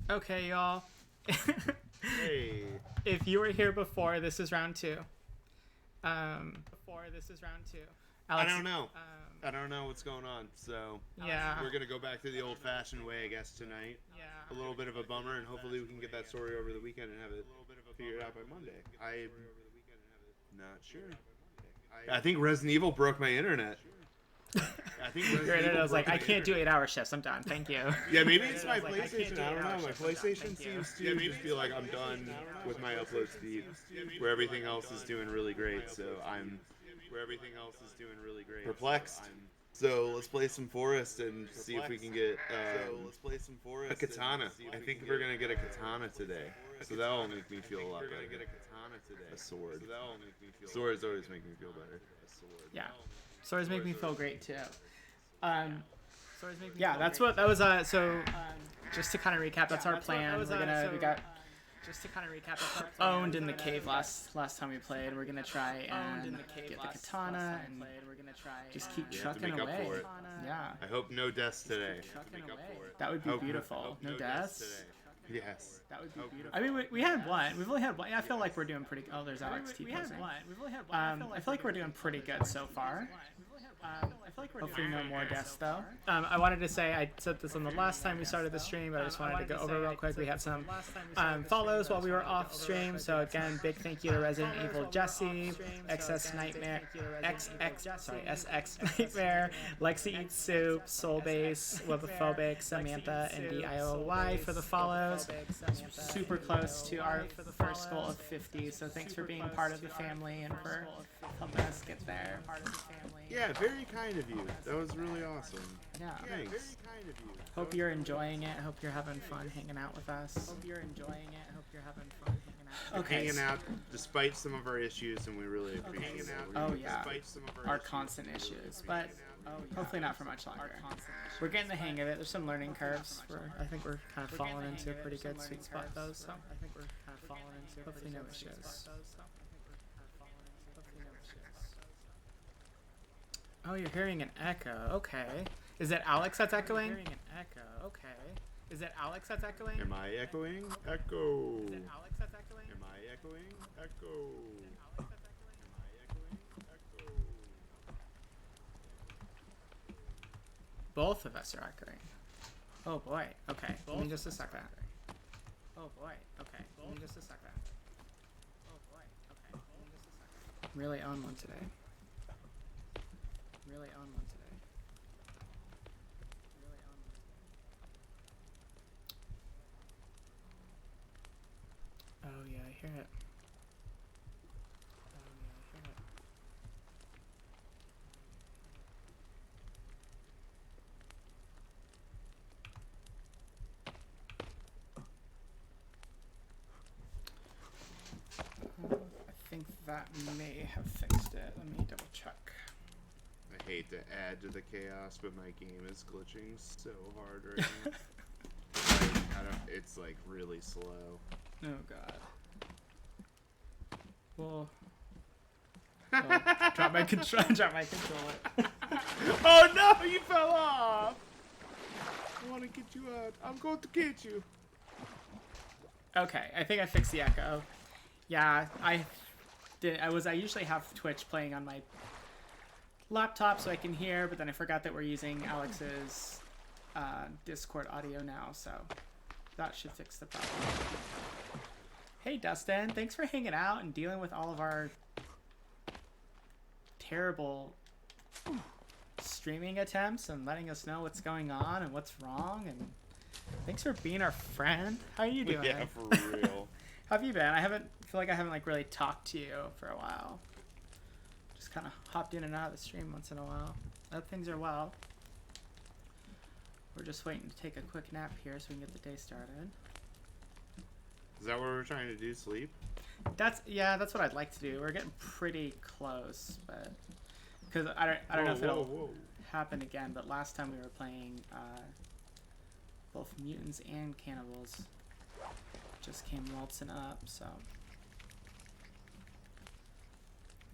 Okay, y'all. Hey. If you were here before, this is round two. I Alex, don't know. I don't know what's going on. So yeah. we're gonna go back to the old-fashioned way, I guess, tonight. A little bit of a bummer, and hopefully we can get that story over the weekend and have it figured out by Monday. I'm not sure. I think Resident Evil broke my internet. I think Resident Evil I was like, broke I my can't do internet. 8-hour shifts. I'm done. Thank you. Yeah, maybe it's my like, I can't PlayStation. do I don't 8-hour know. My shifts. I'm done. PlayStation Thank you. seems to just feel like I'm done with my upload speed, where everything else is doing really great. So I'm perplexed. So let's play some Forest and see if we can get a katana. I think we're gonna get a katana today, so that'll make me feel a lot better. A sword. Swords always make me feel better. Yeah. Swords make me feel great too. Yeah, that's what that was. Just to kind of recap, that's our plan. We got owned in the cave last time we played. We're gonna try and get the katana and just keep You have to trucking make up away. for it. Yeah, I hope no deaths today. that would be Hope- beautiful. hope No no deaths. today. Yes. That would be beautiful. I mean, we had one. We've only had one. I feel like we're doing pretty. Oh, there's Alex T posing. I feel like we're doing pretty good so far. Hopefully no more deaths though. I wanted to say, I said this on the last time we started the stream, but I just wanted to go over real quick. We had some follows while we were off stream. So again, big thank you to Resident Evil Jesse, XS Nightmare, SX Nightmare, Lexi Eats Soup, Soulbase, Webophobic, Samantha, and DIOY for the follows. Super close to our first goal of 50. So thanks for being part of the family and for helping us get there. Yeah, very kind of you. That was really awesome. Yeah. Thanks. Hope you're enjoying it. Hope you're having fun hanging out with us. Okay. Hanging out despite some of our issues, and we really appreciate it. Oh yeah. Despite some of Our issues. constant issues, but hopefully not for much longer. We're getting the hang of it. There's some learning curves. I think we're kind of falling into a pretty good sweet spot though. So hopefully no issues. Oh, you're hearing an echo. Okay. Is it Alex that's echoing? Am I echoing? Echo. Am I echoing? Echo. Both of us are echoing. Oh boy. Okay. Give me just a second. Really on one today. Oh yeah, I hear it. I think that may have fixed it. Let me double check. I hate to add to the chaos, but my game is glitching so hard right now. It's like really slow. Oh god. Well, drop my controller. Oh no, you fell off! I want to get you out. I'm going to get you. Okay, I think I fixed the echo. Yeah, I usually have Twitch playing on my laptop so I can hear, but then I forgot that we're using Alex's Discord audio now, so that should fix the problem. Hey Dustin, thanks for hanging out and dealing with all of our terrible streaming attempts and letting us know what's going on and what's wrong, and thanks for being our friend. How are you doing? Yeah, for real. How have you been? I feel like I haven't like really talked to you for a while. Just kind of hopped in and out of the stream once in a while. I hope things are well. We're just waiting to take a quick nap here so we can get the day started. Is that what we're trying to do? Sleep? That's what I'd like to do. We're getting pretty close, but because I don't know if it'll happen again. But last time we were playing, both mutants and cannibals just came waltzing up, so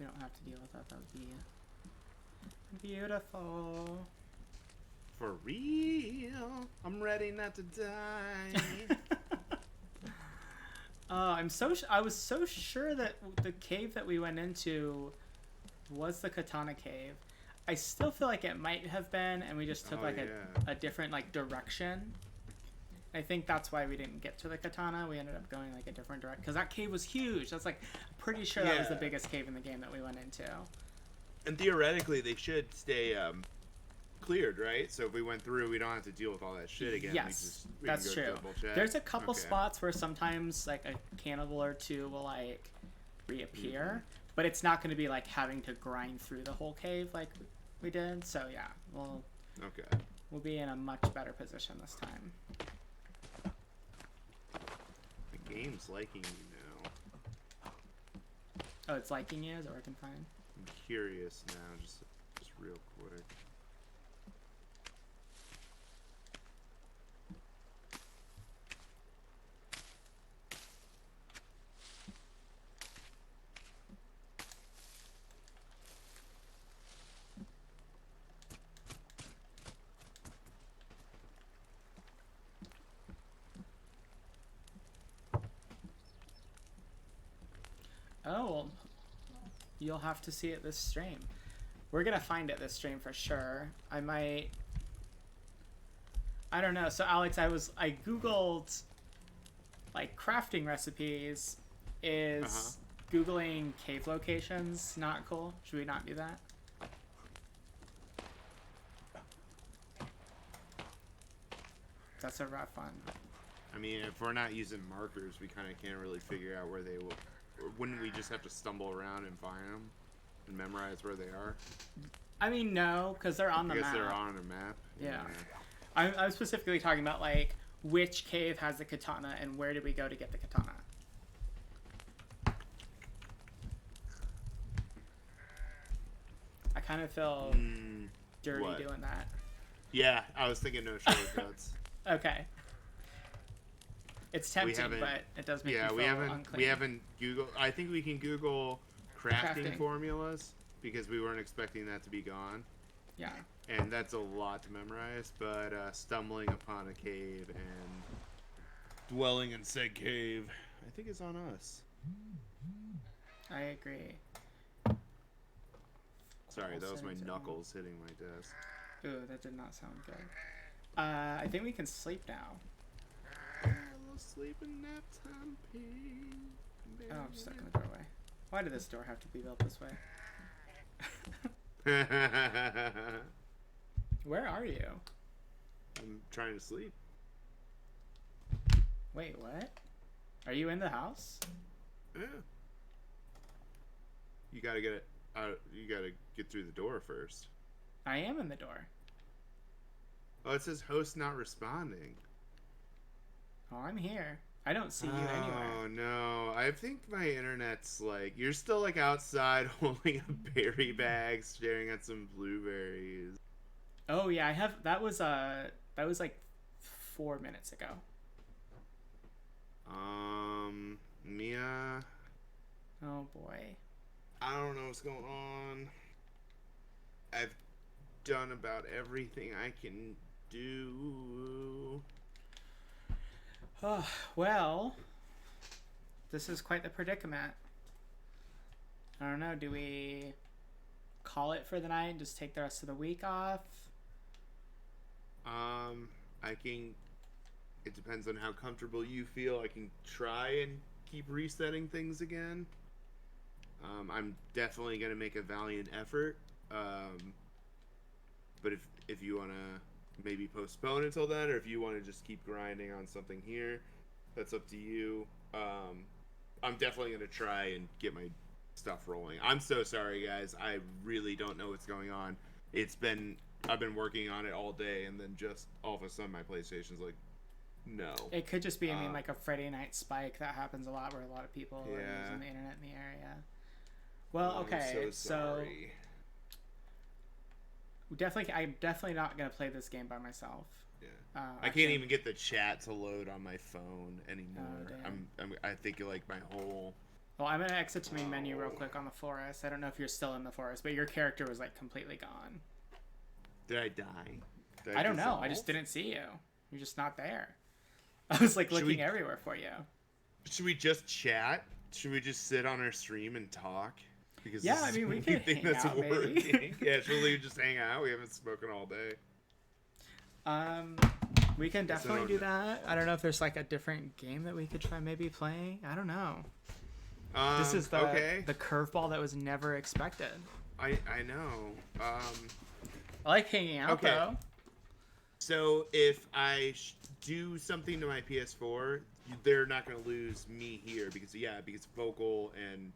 we don't have to deal with that. That would be beautiful. For real, I'm ready not to die. I was so sure that the cave that we went into was the Katana Cave. I still feel like it might have been, and we just took a different like direction. I think that's why we didn't get to the Katana. We ended up going like a different direction because that cave was huge. That's like pretty sure that was the biggest cave in the game that we went into. And theoretically, they should stay cleared, right? So if we went through, we don't have to deal with all that shit again. Yes, that's true. There's a couple spots where sometimes like a cannibal or two will like reappear, but it's not going to be like having to grind through the whole cave like we did. So yeah, we'll be in a much better position this time. The game's liking you now. Oh, it's liking you? Is that working fine? I'm curious now, just real quick. Oh, well, you'll have to see it this stream. We're gonna find it this stream for sure. I don't know. So Alex, I googled like crafting recipes. Is googling cave locations not cool? Should we not do that? That's a rough one. I mean, if we're not using markers, we kind of can't really figure out where they will. Wouldn't we just have to stumble around and find them and memorize where they are? I mean, no, because they're on the map. I guess they're on a map. Yeah. I'm specifically talking about, like, which cave has the katana and where did we go to get the katana? I kind of feel dirty doing that. Yeah, I was thinking no shortcuts. Okay. It's tempting, but it does make me feel unclean. We haven't Googled. I think we can Google crafting formulas because we weren't expecting that to be gone. Yeah. And that's a lot to memorize, but stumbling upon a cave and dwelling in said cave, I think is on us. I agree. Sorry, that was my knuckles hitting my desk. Ooh, that did not sound good. I think we can sleep now. Sleep and nap time, oh, I'm stuck in the doorway. Why did this door have to be built this way? Where are you? I'm trying to sleep. Wait, what? Are you in the house? Yeah. You gotta get it out. You gotta get through the door first. I am in the door. Oh, it says host not responding. Oh, I'm here. I don't see you anywhere. Oh no, I think my internet's like you're still like outside holding a berry bag, staring at some blueberries. Oh yeah, I have. That was like 4 minutes ago. Mia. Oh boy. I don't know what's going on. I've done about everything I can do. Oh, well, this is quite the predicament. I don't know, do we call it for the night and just take the rest of the week off? I can, it depends on how comfortable you feel. I can try and keep resetting things again. I'm definitely going to make a valiant effort. But if you want to maybe postpone until then, or if you want to just keep grinding on something here, that's up to you. I'm definitely going to try and get my stuff rolling. I'm so sorry, guys. I really don't know what's going on. I've been working on it all day, and then just all of a sudden my PlayStation's like, no. It could just be, I mean, like a Friday night spike. That happens a lot where a lot of people are using the internet in the area. Well, okay, so I'm definitely not gonna play this game by myself. Yeah. I can't even get the chat to load on my phone anymore. I think like my whole. Well, I'm gonna exit to main menu real quick on the forest. I don't know if you're still in the forest, but your character was like completely gone. Did I die? I don't know. I just didn't see you. You're just not there. I was like looking everywhere for you. Should we just chat? Should we just sit on our stream and talk? Because yeah, I mean, we could hang out, maybe. Yeah, should we just hang out? We haven't spoken all day. We can definitely do that. I don't know if there's like a different game that we could try maybe playing. I don't know. This is the curveball that was never expected. I know. I like hanging out though. So if I do something to my PS4, they're not going to lose me here because vocal and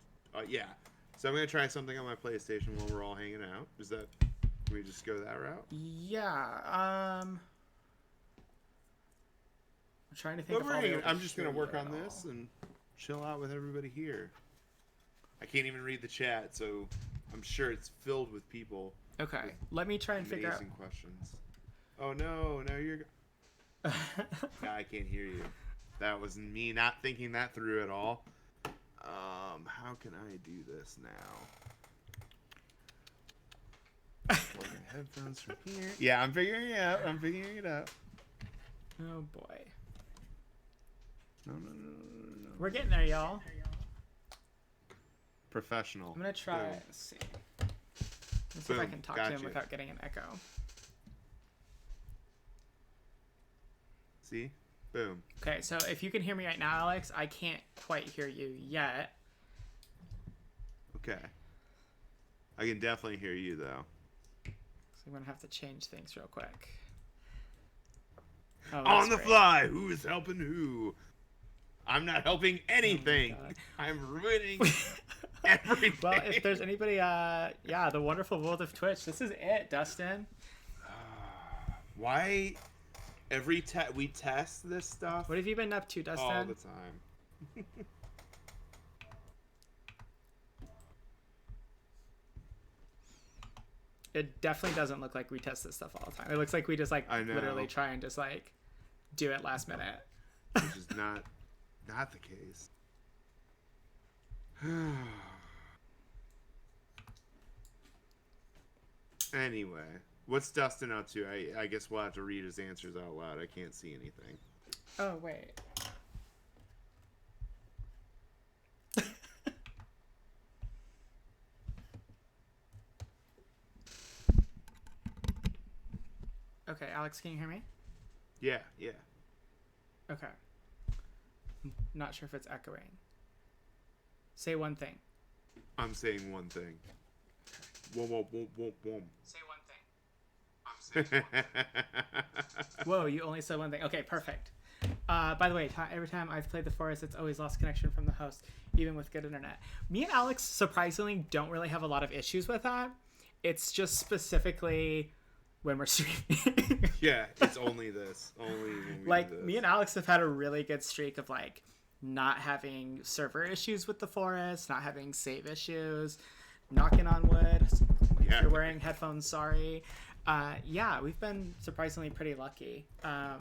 So I'm going to try something on my PlayStation while we're all hanging out. Can we just go that route? Yeah. I'm trying to think. I'm just going to work on this and chill out with everybody here. I can't even read the chat, so I'm sure it's filled with people. Okay, let me try and figure out. Amazing questions. Oh no, now you're. Yeah, I can't hear you. That was me not thinking that through at all. How can I do this now? Plugging headphones from here. Yeah, I'm figuring it out. Oh boy. No. We're getting there, y'all. Professional. I'm gonna try. Boom. Let's see. Let's see if I can talk to him without getting an echo. See? Boom. Okay, so if you can hear me right now, Alex, I can't quite hear you yet. Okay. I can definitely hear you, though. So I'm going to have to change things real quick. Oh, on the fly, who is helping who? I'm not helping anything. Oh I'm ruining everything. Well, if there's anybody, the wonderful world of Twitch, this is it, Dustin. Why we test this stuff? What have you been up to, Dustin? All the time. It definitely doesn't look like we test this stuff all the time. It looks like we just literally try and just do it last minute. Which is not the case. Anyway, what's Dustin up to? I guess we'll have to read his answers out loud. I can't see anything. Oh, wait. Okay, Alex, can you hear me? Yeah. Okay. Not sure if it's echoing. Say one thing. I'm saying one thing. Whoa. Say one thing. I'm saying one thing. Whoa, you only said one thing. Okay, perfect. By the way, every time I've played The Forest, it's always lost connection from the host, even with good internet. Me and Alex, surprisingly, don't really have a lot of issues with that. It's just specifically when we're streaming. Yeah, it's only this. Only when we do this. Me and Alex have had a really good streak of not having server issues with The Forest, not having save issues, knocking on wood. Yeah. If you're wearing headphones, sorry. We've been surprisingly pretty lucky. I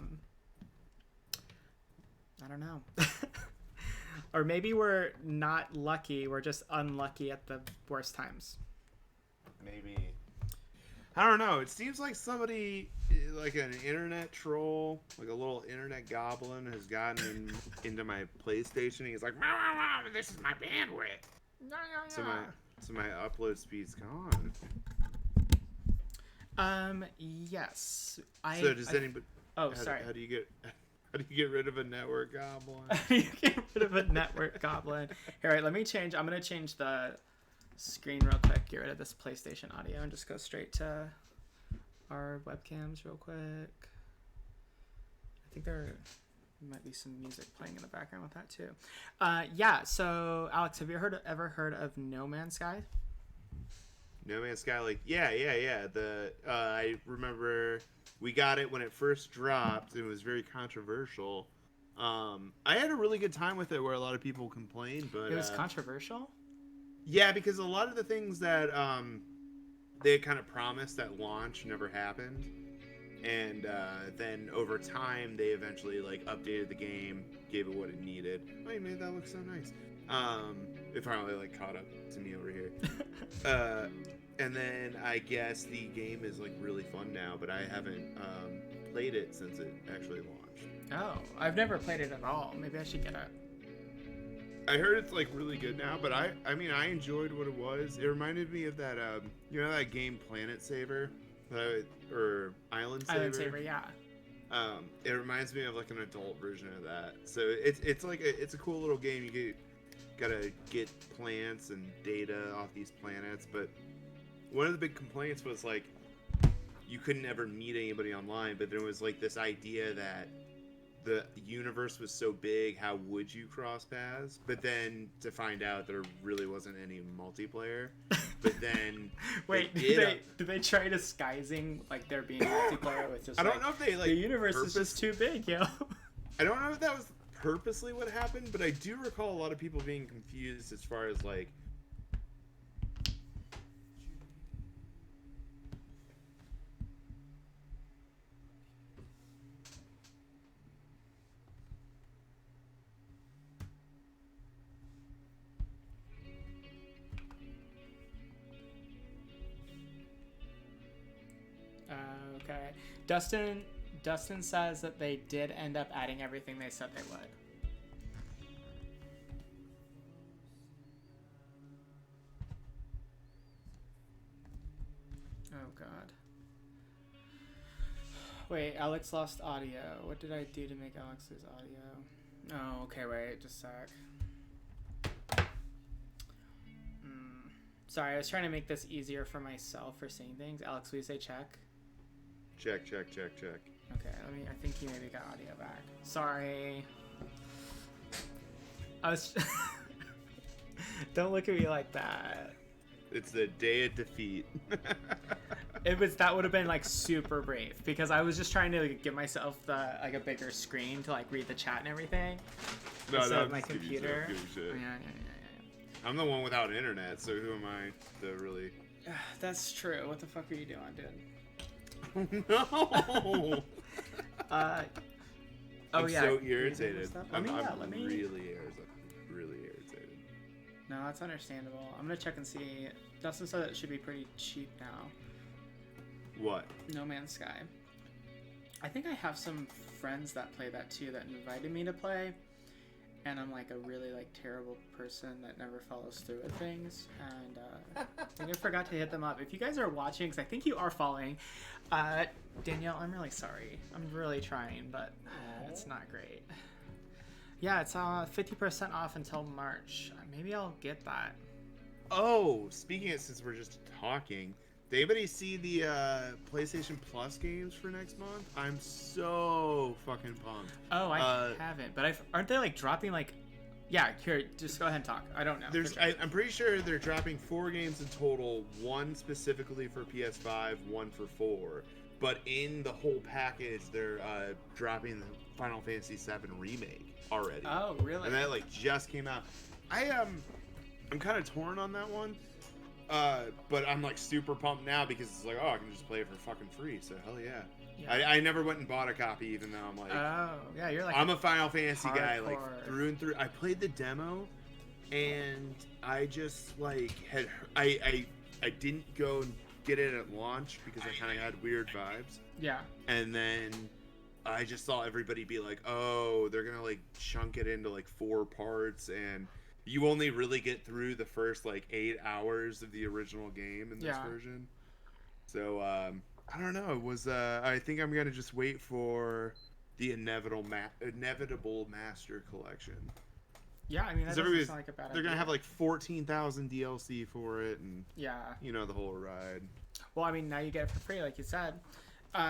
don't know. Or maybe we're not lucky, we're just unlucky at the worst times. Maybe. I don't know. It seems like somebody, like an internet troll, like a little internet goblin, has gotten into my PlayStation. He's like, "Wow, this is my bandwidth." So my upload speed's gone. Yes. So does anybody? Oh, sorry. How do you get rid of a network goblin? You get rid of a network goblin. Here, right, let me change. I'm gonna change the screen real quick. Get rid of this PlayStation audio and just go straight to our webcams real quick. I think there might be some music playing in the background with that too. So Alex, have you ever heard of No Man's Sky? No Man's Sky, yeah. I remember we got it when it first dropped. It was very controversial. I had a really good time with it, where a lot of people complained, but it was controversial. Yeah, because a lot of the things that they kind of promised at launch never happened, and then over time they eventually updated the game, gave it what it needed. Oh, you made that look so nice. It finally caught up to me over here. And then I guess the game is really fun now, but I haven't played it since it actually launched. Oh, I've never played it at all. Maybe I should get it. I heard it's like really good now, but I mean I enjoyed what it was. It reminded me of that you know that game Planet Saver, or Island Saver. Island Saver, yeah. It reminds me of like an adult version of that. So it's like it's a cool little game. Gotta get plants and data off these planets, but one of the big complaints was like you couldn't ever meet anybody online, but there was like this idea that the universe was so big, how would you cross paths? But then to find out there really wasn't any multiplayer. But then wait, did they try disguising like there being multiplayer with just? I don't know if they like the universe is just too big, yo. I don't know if that was purposely what happened, but I do recall a lot of people being confused as far as like. Okay. Dustin says that they did end up adding everything they said they would. Oh god. Wait, Alex lost audio. What did I do to make Alex lose audio? Oh, okay, wait, just a sec. Sorry, I was trying to make this easier for myself for seeing things. Alex, will you say check? Check. Okay, I think you maybe got audio back. Sorry. I was... Don't look at me like that. It's the day of defeat. That would have been like super brief because I was just trying to give myself a bigger screen to like read the chat and everything. No, instead of my computer. Yeah. I'm the one without internet, so who am I to really? That's true. What the fuck are you doing, dude? No. I'm so irritated. I'm really irritated. No, that's understandable. I'm gonna check and see. Dustin said it should be pretty cheap now. What? No Man's Sky. I think I have some friends that play that too that invited me to play, and I'm like a really like terrible person that never follows through with things, and I think I forgot to hit them up. If you guys are watching, because I think you are following, Danielle, I'm really sorry. I'm really trying, but it's not great. Yeah, it's 50% off until March. Maybe I'll get that. Oh, speaking of, since we're just talking, did anybody see the PlayStation Plus games for next month? I'm so fucking pumped. Oh, I haven't, but aren't they like dropping like? Yeah, here, just go ahead and talk. I don't know. I'm pretty sure they're dropping 4 games in total. One specifically for PS5, one for 4. But in the whole package, they're dropping the Final Fantasy VII remake already. Oh, really? And that like just came out. I'm kind of torn on that one. But I'm like super pumped now because it's like, oh, I can just play it for fucking free. So hell yeah. I never went and bought a copy, even though I'm like, oh yeah, you're like, I'm a Final Fantasy guy, hardcore. like through and through. I played the demo, and I just like I didn't go and get it at launch because I kind of had weird vibes. Yeah. And then I just saw everybody be like, oh, they're gonna like chunk it into like 4 parts, and you only really get through the first like 8 hours of the original game in this version. So I don't know. It was I think I'm gonna just wait for the inevitable Master Collection. Yeah, I mean that doesn't sound like a bad idea. They're gonna have like 14,000 DLC for it, and yeah, you know, the whole ride. Well, I mean now you get it for free, like you said.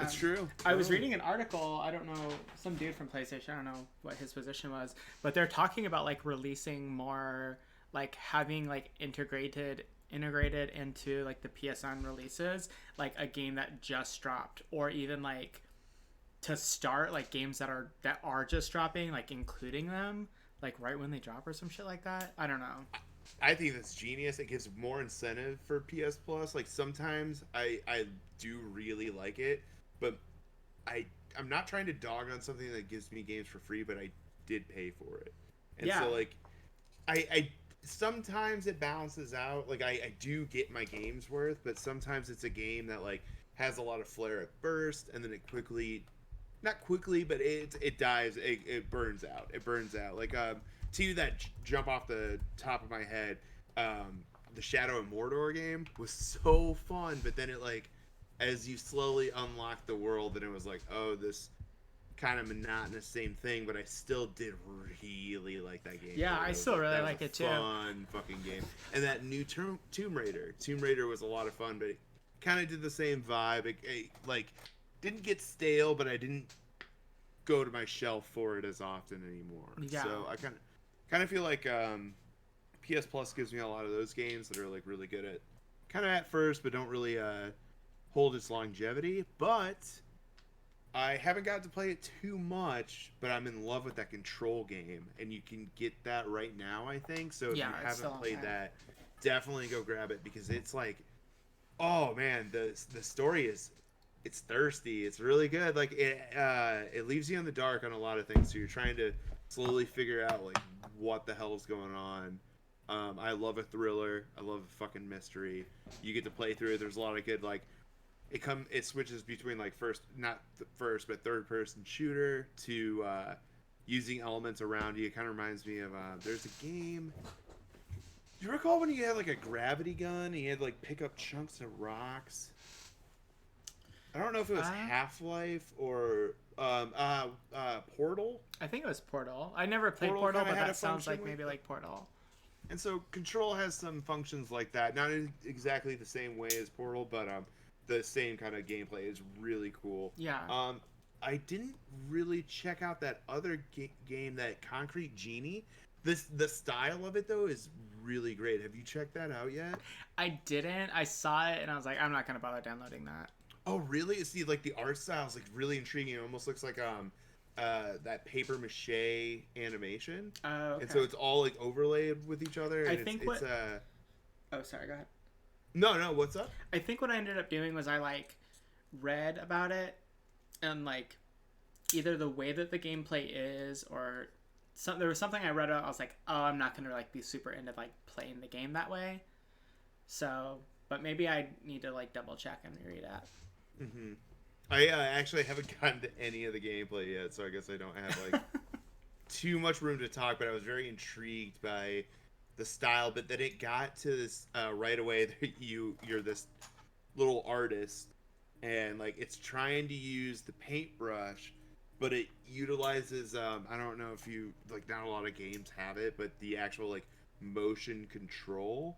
It's true. I was reading an article. I don't know, some dude from PlayStation. I don't know what his position was, but they're talking about like releasing more, like having like integrated into like the PSN releases, like a game that just dropped, or even like to start like games that are just dropping, like including them like right when they drop or some shit like that. I don't know. I think that's genius. It gives more incentive for PS Plus. Like sometimes I do really like it, but I'm not trying to dog on something that gives me games for free, but I did pay for it. And so like I sometimes it balances out. Like I do get my game's worth, but sometimes it's a game that like has a lot of flair at first, and then it quickly, not quickly, but it dies. It burns out. It burns out. Like two that jump off the top of my head. The Shadow of Mordor game was so fun, but then it like, as you slowly unlock the world, and it was like, oh, this kind of monotonous same thing, but I still did really like that game. Yeah, I still really like it too. Fun fucking game. And that new Tomb Raider. Tomb Raider was a lot of fun, but it kind of did the same vibe. It like didn't get stale, but I didn't go to my shelf for it as often anymore. Yeah. So I kind of feel like PS Plus gives me a lot of those games that are like really good at kind of at first, but don't really hold its longevity. But I haven't got to play it too much, but I'm in love with that Control game, and you can get that right now, I think. So if you haven't played that, definitely go grab it, because it's like, oh man, the story is, it's thirsty. It's really good. Like it leaves you in the dark on a lot of things, so you're trying to slowly figure out like what the hell's going on. I love a thriller. I love a fucking mystery. You get to play through it. There's a lot of good like. It switches between like not the first, but third person shooter to using elements around you. It kind of reminds me of there's a game. Do you recall when you had like a gravity gun and you had like pick up chunks of rocks? I don't know if it was Half-Life or Portal. I think it was Portal. I never played Portal, but that sounds like maybe like Portal. And so Control has some functions like that, not in exactly the same way as Portal, but the same kind of gameplay is really cool. Yeah. I didn't really check out that other game, that Concrete Genie. The style of it though is really great. Have you checked that out yet? I didn't. I saw it and I was like, I'm not gonna bother downloading that. Oh really? See, like the art style is like really intriguing. It almost looks like that paper mache animation. Oh. Okay. And so it's all like overlaid with each other. And Oh, sorry. Go ahead. No, what's up? I think what I ended up doing was I like read about it, and like either the way that the gameplay is, or there was something I read about. I was like, oh, I'm not gonna like be super into like playing the game that way. So, but maybe I need to like double check and reread it. Mm-hmm. I actually haven't gotten to any of the gameplay yet, so I guess I don't have like too much room to talk. But I was very intrigued by the style, but then it got to this right away that you're this little artist, and like it's trying to use the paintbrush, but it utilizes I don't know if you like, not a lot of games have it, but the actual like motion control.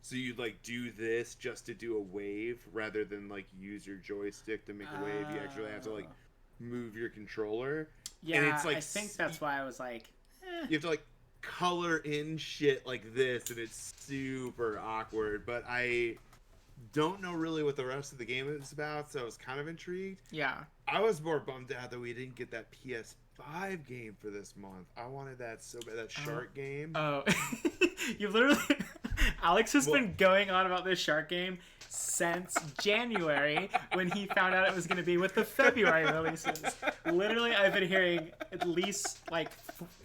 So you like do this just to do a wave rather than like use your joystick to make a wave. You actually have to like move your controller. Yeah, and it's like, I think that's why I was like, you have to like color in shit like this, and it's super awkward. But I don't know really what the rest of the game is about, so I was kind of intrigued. Yeah, I was more bummed out that we didn't get that PS5 game for this month. I wanted that so bad, that shark game. Oh, you literally Alex has been going on about this shark game since January, when he found out it was going to be with the February releases. Literally, I've been hearing at least like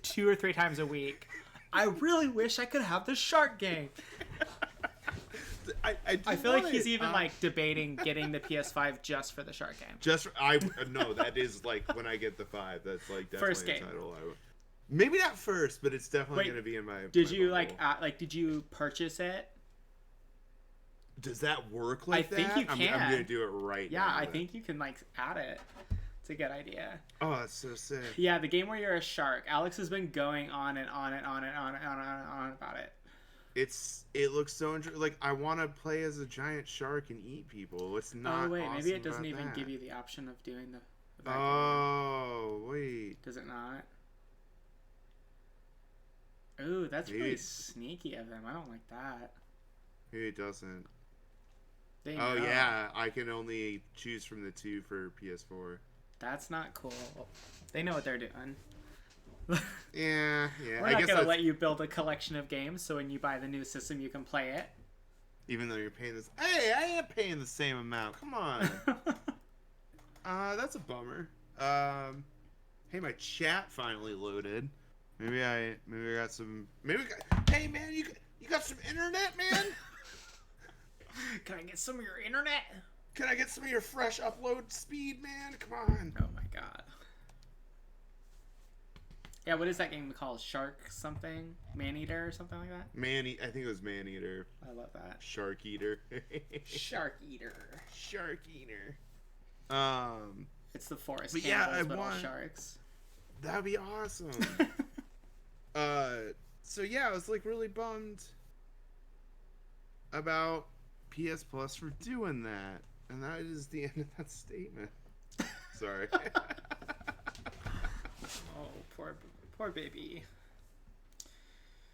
2 or 3 times a week, I really wish I could have the shark game. I feel like he's even like debating getting the PS5 just for the shark game. No, that is like when I get the 5. That's like definitely first game. A title. Maybe not first, but it's definitely going to be in my. Did you did you purchase it? Does that work like that? I think you can. I'm going to do it right now. Yeah, I think you can like add it. It's a good idea. Oh, that's so sick. Yeah, the game where you're a shark. Alex has been going on and on and on and on and on and on about it. It looks so interesting. Like, I want to play as a giant shark and eat people. It's not. Oh wait, awesome maybe it doesn't about even that. give you the option of doing the. Oh wait. Does it not? Ooh, that's really sneaky of them. I don't like that. Maybe it doesn't. They Oh know. yeah, I can only choose from the 2 for PS4. That's not cool. They know what they're doing. Yeah. We're not gonna let you build a collection of games, so when you buy the new system, you can play it. Even though you're paying this. Hey, I am paying the same amount. Come on. That's a bummer. Hey, my chat finally loaded. Maybe I got some. Hey man, you got some internet, man? Can I get some of your internet? Can I get some of your fresh upload speed, man? Come on. Oh my god. Yeah, what is that game called? Shark something? Man-Eater or something like that? I think it was Man-Eater. I love that. Shark Eater. Shark Eater. Shark Eater. It's the forest but cannibals, but all sharks. That'd be awesome. So yeah, I was like really bummed about PS Plus for doing that. And that is the end of that statement. Sorry. Oh, poor baby.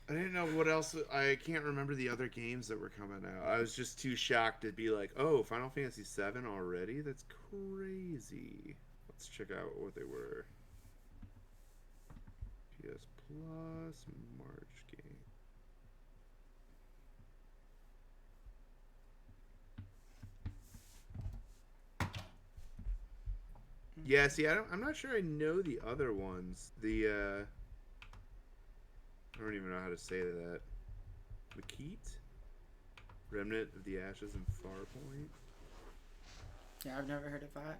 I didn't know what else. I can't remember the other games that were coming out. I was just too shocked to be like, oh, Final Fantasy VII already? That's crazy. Let's check out what they were. PS Plus, March game. Yeah, see, I'm not sure I know the other ones. I don't even know how to say that. Maquette? Remnant of the Ashes and Farpoint? Yeah, I've never heard of that.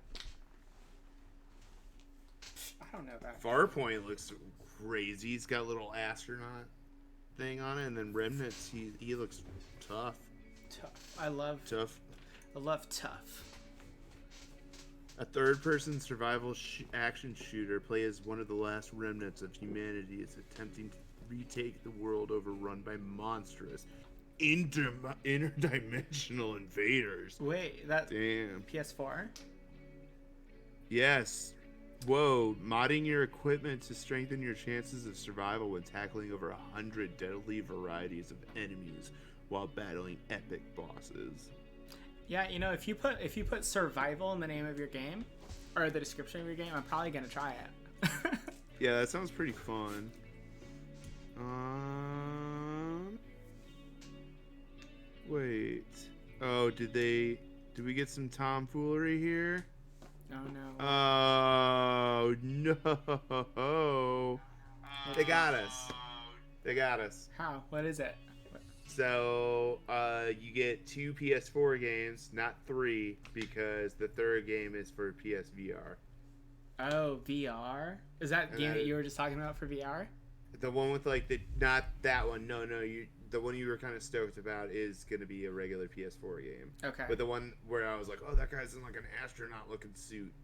I don't know that. Farpoint looks crazy. He's got a little astronaut thing on it, and then Remnant, he looks tough. Tough. I love tough. A third-person survival action shooter play as one of the last remnants of humanity is attempting to retake the world overrun by monstrous, interdimensional invaders. Wait, that... Damn. PS4? Yes. Whoa, modding your equipment to strengthen your chances of survival when tackling over 100 deadly varieties of enemies while battling epic bosses. Yeah, you know, if you put survival in the name of your game, or the description of your game, I'm probably gonna try it. Yeah, that sounds pretty fun. Wait. Oh, did we get some tomfoolery here? Oh no. Oh no. They got us. How? What is it? So, you get 2 PS4 games, not 3, because the third game is for PSVR. Oh, VR? Is that game that you were just talking about for VR? The one with not that one. No, the one you were kind of stoked about is going to be a regular PS4 game. Okay. But the one where I was like, oh, that guy's in like an astronaut looking suit.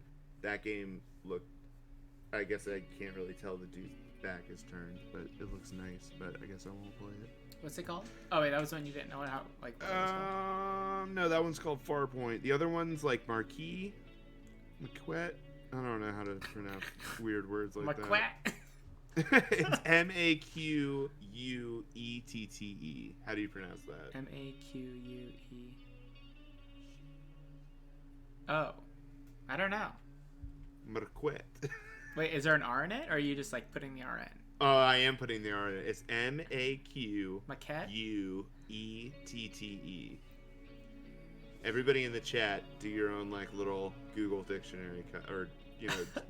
That game looked, I guess I can't really tell the dude's back is turned, but it looks nice, but I guess I won't play it. What's it called? Oh wait, that was one you didn't know how what it was called. No, that one's called Farpoint. The other one's like Maquette. I don't know how to pronounce weird words like that. It's Maquette. How do you pronounce that? Maque. Oh, I don't know. Maquette. Wait, is there an R in it, or are you just like putting the R in? Oh, I am putting the R in it. It's Maquette. Everybody in the chat, do your own like little Google dictionary, or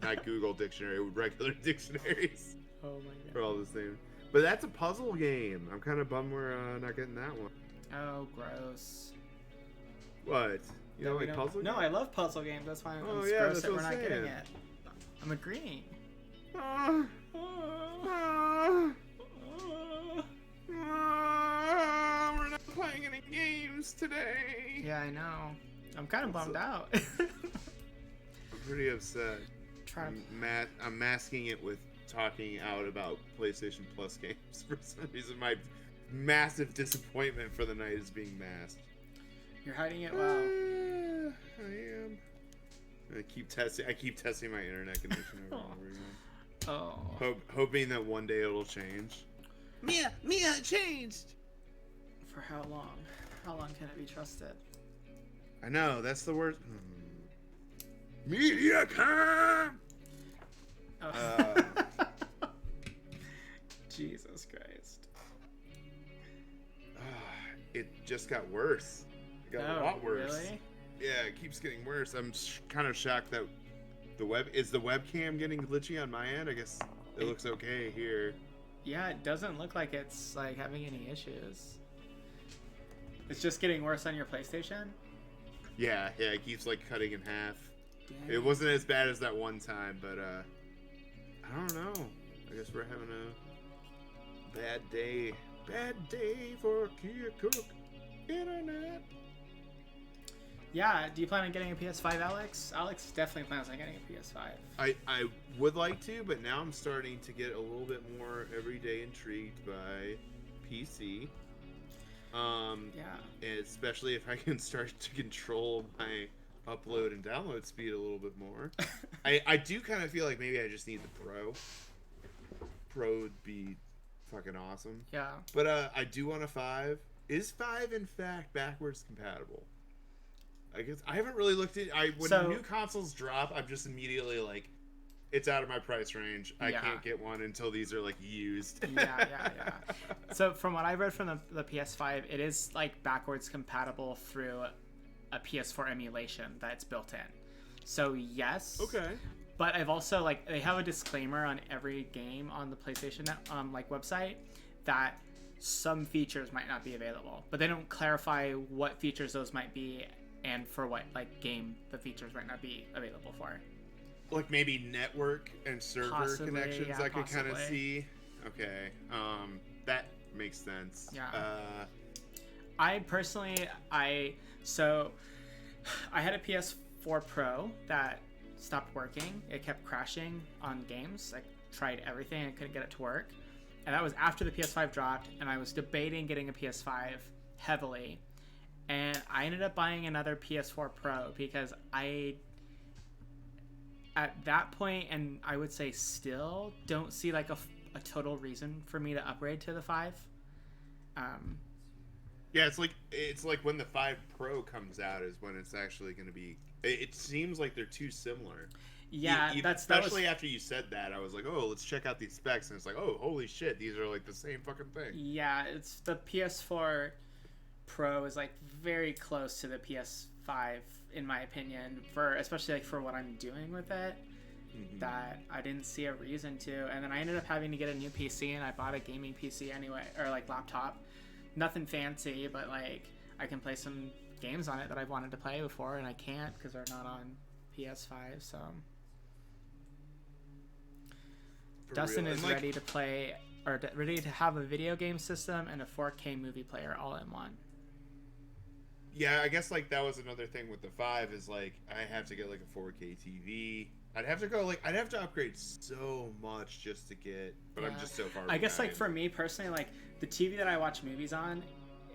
not Google dictionary, regular dictionaries. Oh my god. For all the same. But that's a puzzle game. I'm kind of bummed we're not getting that one. Oh, gross. What? You don't like puzzle games? No, I love puzzle games. That's why I'm gross that we're not getting it. I'm agreeing. We're not playing any games today. Yeah, I know. I'm kind of bummed out. I'm pretty upset. I'm masking it with talking out about PlayStation Plus games. For some reason, my massive disappointment for the night is being masked. You're hiding it well. I am. I keep testing my internet connection over and over again. Oh. Hoping that one day it'll change. Mia, it changed. For how long? How long can it be trusted? I know, that's the worst. MediaCom! Oh. Jesus Christ. It just got worse. It got a lot worse. Really? Yeah, it keeps getting worse. I'm kind of shocked that the webcam getting glitchy on my end? I guess it looks okay here. Yeah, it doesn't look like it's like having any issues. It's just getting worse on your PlayStation? Yeah, it keeps like cutting in half. Dang. It wasn't as bad as that one time, but I don't know. I guess we're having a bad day. Bad day for Kia Cook Internet. Yeah, do you plan on getting a PS5, Alex? Alex definitely plans on getting a PS5. I would like to, but now I'm starting to get a little bit more everyday intrigued by PC. Yeah. Especially if I can start to control my upload and download speed a little bit more. I do kind of feel like maybe I just need the Pro. Pro would be fucking awesome. Yeah. But I do want a 5. Is 5 in fact backwards compatible? I guess I haven't really looked at. When new consoles drop, I'm just immediately like, it's out of my price range. I can't get one until these are like used. Yeah. So from what I read from the PS5, it is like backwards compatible through a PS4 emulation that's built in. So yes. Okay. But I've also like they have a disclaimer on every game on the PlayStation like website that some features might not be available, but they don't clarify what features those might be and for what like game the features might not be available for. Like maybe network and server connections I could kind of see. Okay. That makes sense. Yeah. I personally I had a PS4 Pro that stopped working. It kept crashing on games. I tried everything. I couldn't get it to work. And that was after the PS5 dropped, and I was debating getting a PS5 heavily. And I ended up buying another PS4 Pro because at that point, and I would say still, don't see like a total reason for me to upgrade to the 5. Yeah, it's like when the 5 Pro comes out is when it's actually going to be. It seems like they're too similar. Yeah, especially after you said that, I was like, oh, let's check out these specs, and it's like, oh, holy shit, these are like the same fucking thing. Yeah, it's the PS4 Pro is like very close to the PS5 in my opinion, especially like for what I'm doing with it. Mm-hmm. That I didn't see a reason to, and then I ended up having to get a new PC, and I bought a gaming PC anyway, or like laptop. Nothing fancy, but like I can play some games on it that I've wanted to play before, and I can't because they're not on PS5. So Dustin is ready to play or ready to have a video game system and a 4K movie player all in one. Yeah, I guess like that was another thing with the 5 is like I have to get like a 4K TV. I'd have to upgrade so much just to get, but I'm just so far behind. I guess like for me personally, like the TV that I watch movies on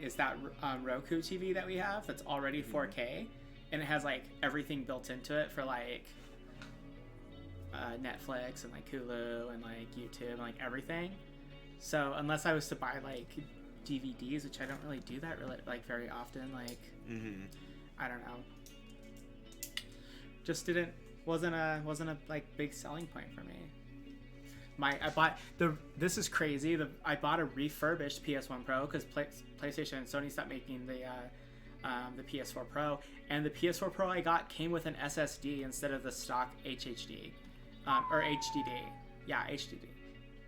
is that Roku TV that we have that's already 4K, and it has like everything built into it for like Netflix and like Hulu and like YouTube and like everything. So unless I was to buy like DVDs, which I don't really do that really like very often, like I don't know, just wasn't a like big selling point for me. This is crazy. I bought a refurbished PS1 Pro because PlayStation and Sony stopped making the PS4 Pro, and the PS4 Pro I got came with an SSD instead of the stock HDD, or HDD. Yeah, HDD.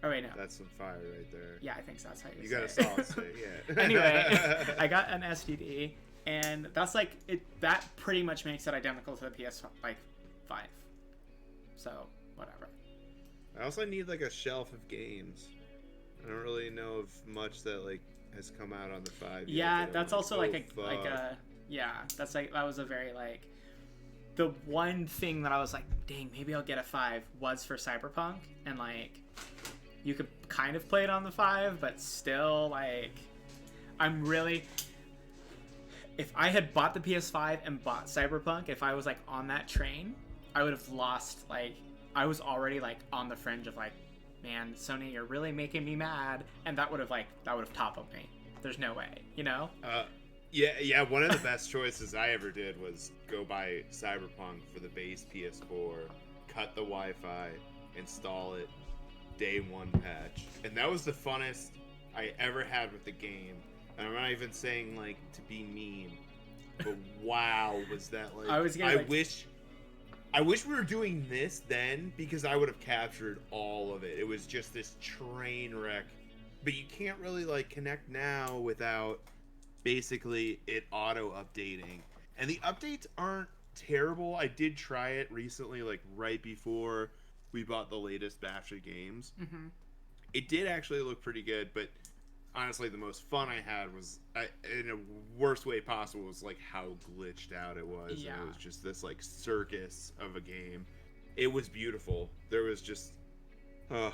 Oh wait, no. That's some fire right there. Yeah, I think so. That's how you got a solid state. Yeah. Anyway, I got an SSD, and that's like it. That pretty much makes it identical to the PS5. So whatever. I also need like a shelf of games. I don't really know of much that like has come out on the 5. Yeah, that's also like that's like that was a very like the one thing that I was like, dang, maybe I'll get a 5 was for Cyberpunk, and like you could kind of play it on the 5, but still like if I had bought the PS5 and bought Cyberpunk, if I was like on that train, I would have lost like I was already like on the fringe of like, man, Sony, you're really making me mad, and that would have toppled me. There's no way, you know? Yeah. One of the best choices I ever did was go buy Cyberpunk for the base PS4, cut the Wi-Fi, install it, day 1 patch, and that was the funnest I ever had with the game. And I'm not even saying like to be mean, but wow, was that like? I wish we were doing this then, because I would have captured all of it. It was just this train wreck. But you can't really like connect now without basically it auto updating. And the updates aren't terrible. I did try it recently, like right before we bought the latest batch of games. it did actually look pretty good, but honestly, the most fun I had was, in a worst way possible, was like how glitched out it was. Yeah. And it was just this like circus of a game. It was beautiful. There was just, it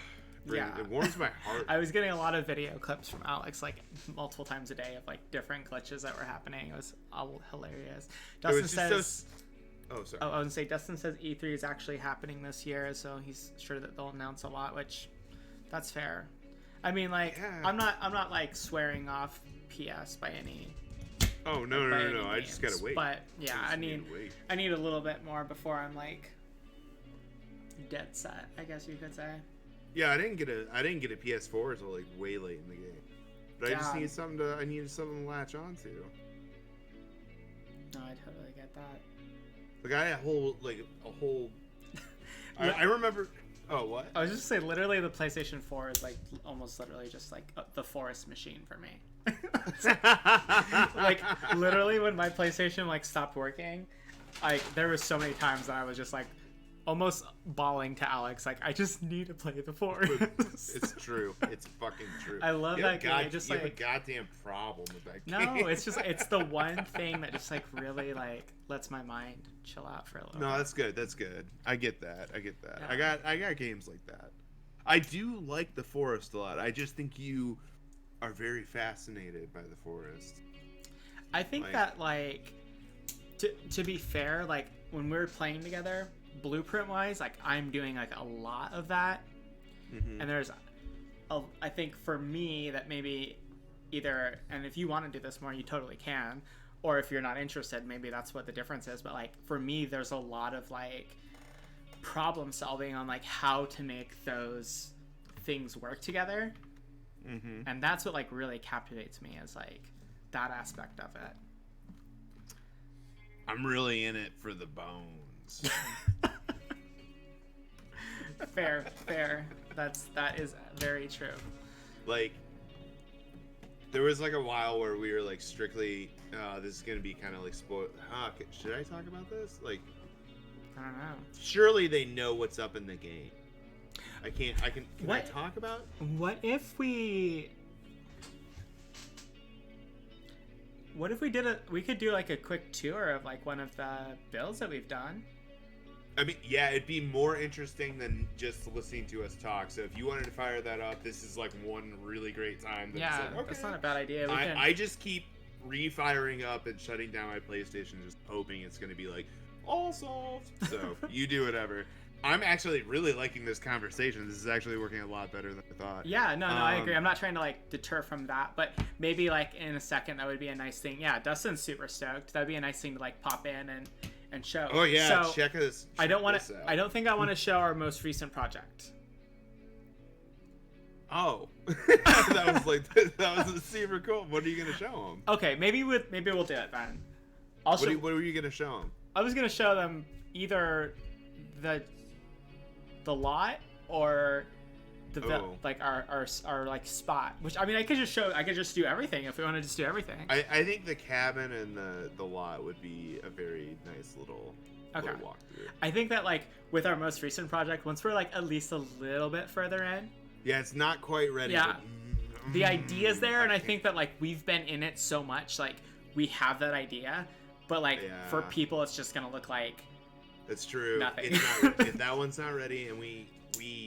warms my heart. I was getting a lot of video clips from Alex like multiple times a day of like different glitches that were happening. It was all hilarious. Dustin says, oh, sorry. I was gonna say Dustin says E3 is actually happening this year, so he's sure that they'll announce a lot, which that's fair. I mean, like, yeah. I'm not like swearing off PS by any. Oh no! I just gotta wait. But yeah, I need a little bit more before I'm like dead set, I guess you could say. Yeah, I didn't get a PS4 until like way late in the game, but I just needed something to latch onto. No, I totally get that. Like I had a whole. I remember. Oh, what? I was just saying, literally, the PlayStation 4 is like almost literally just like the forest machine for me. Like literally, when my PlayStation like stopped working, like there was so many times that I was just like almost bawling to Alex, like I just need to play the forest. It's true. It's fucking true. I love that game. You have a goddamn problem with that game. No, it's the one thing that just like really like lets my mind chill out for a little bit. No, that's good. That's good. I get that. Yeah. I got games like that. I do like the forest a lot. I just think you are very fascinated by the forest. I think that like to be fair, like when we're playing together, blueprint wise, like I'm doing like a lot of that. Mm-hmm. And there's I think for me that maybe either, and if you want to do this more, you totally can, or if you're not interested, maybe that's what the difference is. But like for me, there's a lot of like problem solving on like how to make those things work together. Mm-hmm. And that's what like really captivates me, is like that aspect of it. I'm really in it for the bones. Fair. That is very true. Like, there was like a while where we were like strictly, this is gonna be kind of like spoiled. Should I talk about this? Like, I don't know. Surely they know what's up in the game. Can I talk about it? What if we we could do like a quick tour of like one of the builds that we've done? I mean, yeah, it'd be more interesting than just listening to us talk. So if you wanted to fire that up, this is like one really great time. Yeah, like, okay. That's not a bad idea. I just keep refiring up and shutting down my PlayStation, just hoping it's going to be like, all solved. So you do whatever. I'm actually really liking this conversation. This is actually working a lot better than I thought. Yeah, no, I agree. I'm not trying to like deter from that, but maybe like in a second that would be a nice thing. Yeah, Dustin's super stoked. That'd be a nice thing to like pop in and show. Oh yeah, so, check this. I don't think I want to show our most recent project. Oh, that was super cool. What are you gonna show them? Okay, maybe we'll do it then. What were you gonna show them? I was gonna show them either the lot or like our like spot. Which I mean, I could just do everything if we want to just do everything. I think the cabin and the lot would be a very nice little walkthrough. I think that like with our most recent project, once we're like at least a little bit further in. Yeah, it's not quite ready. Yeah, the idea's there, and I think that like we've been in it so much, like we have that idea, but like for people, it's just gonna look like. That's true. Nothing. It's not, if that one's not ready, and we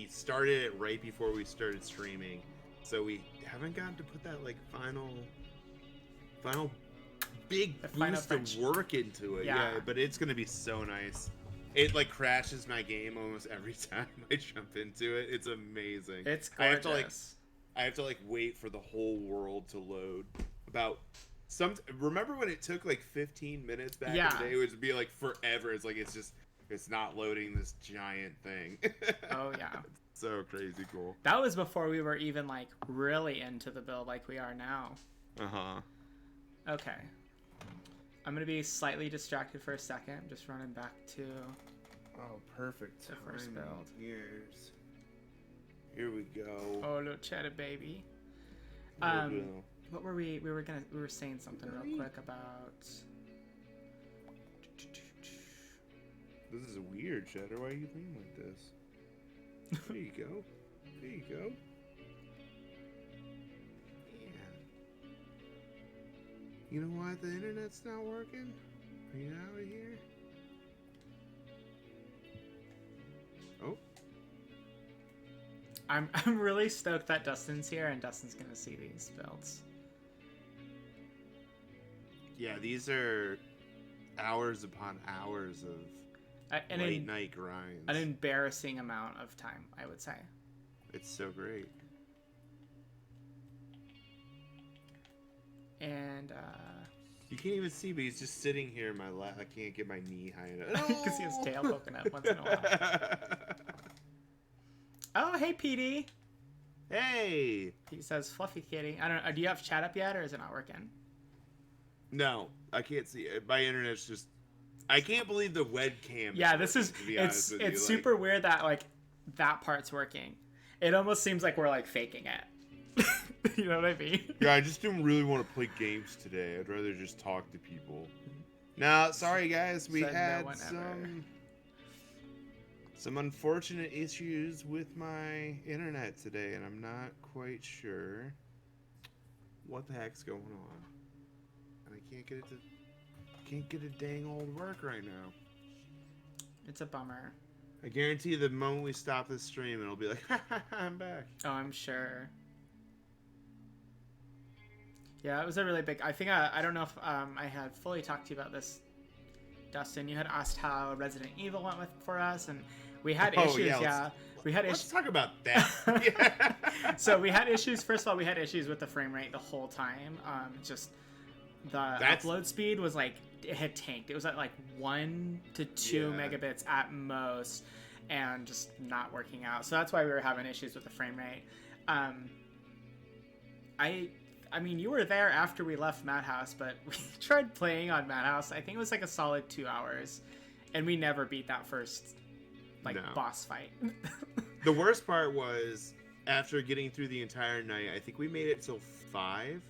started it right before we started streaming, so we haven't gotten to put that like final big boost of work into it. Yeah, but it's gonna be so nice. It like crashes my game almost every time I jump into it. It's amazing. It's gorgeous. I have to like wait for the whole world to load. Remember when it took like 15 minutes back in the day? It would be like forever. It's like it's not loading this giant thing. Oh yeah. It's so crazy cool. That was before we were even like really into the build like we are now. Uh-huh. Okay. I'm gonna be slightly distracted for a second. I'm just running back to. Oh, perfect. The first build. Here we go. Oh, little cheddar baby. What were we? We were saying something real quick about. This is weird, Cheddar. Why are you being like this? There you go. You know what? The internet's not working. Are you out of here? Oh. I'm really stoked that Dustin's here and Dustin's gonna see these builds. Yeah, these are hours upon hours of late night grinds. An embarrassing amount of time, I would say. It's so great. And you can't even see, but he's just sitting here in my lap. I can't get my knee high enough because he has tail poking up once in a while. Oh, hey, PD. Hey. He says, "Fluffy kitty." I don't know. Do you have chat up yet, or is it not working? No, I can't see it. My internet's just. I can't believe the webcam. Yeah, this is. It's super weird that like that part's working. It almost seems like we're like faking it. You know what I mean? Yeah, I just don't really want to play games today. I'd rather just talk to people. Now, sorry guys, we had some unfortunate issues with my internet today, and I'm not quite sure what the heck's going on. And I can't get it dang old work right now. It's a bummer. I guarantee the moment we stop this stream, it'll be like, ha ha, I'm back. Oh, I'm sure. Yeah, it was a really big... I think I don't know if I had fully talked to you about this, Dustin. You had asked how Resident Evil went for us, and we had issues. Yeah, we had issues. Let's talk about that. So we had issues. First of all, we had issues with the frame rate the whole time. Just the upload speed was like it had tanked. It was at like 1 to 2 megabits at most, and just not working out. So that's why we were having issues with the frame rate. I mean, you were there after we left Madhouse, but we tried playing on Madhouse. I think it was like a solid 2 hours, and we never beat that first boss fight. The worst part was after getting through the entire night. I think we made it till 5.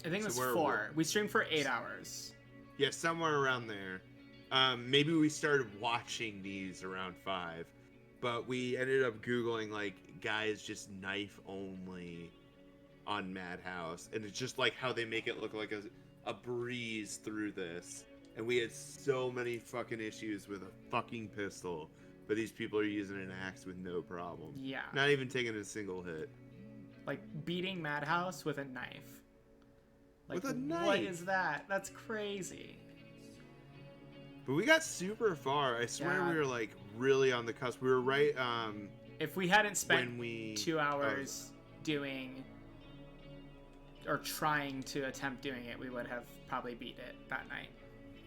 I think it was 4. We streamed for 8 hours. Yeah, somewhere around there. Maybe we started watching these around 5, but we ended up Googling like guys just knife only on Madhouse, and it's just like how they make it look like a breeze through this. And we had so many fucking issues with a fucking pistol, but these people are using an axe with no problem. Yeah. Not even taking a single hit. Like beating Madhouse with a knife. Like, with a knife? What is that? That's crazy. But we got super far. I swear we were like really on the cusp. We were right. If we hadn't spent 2 hours doing or trying to attempt doing it, we would have probably beat it that night.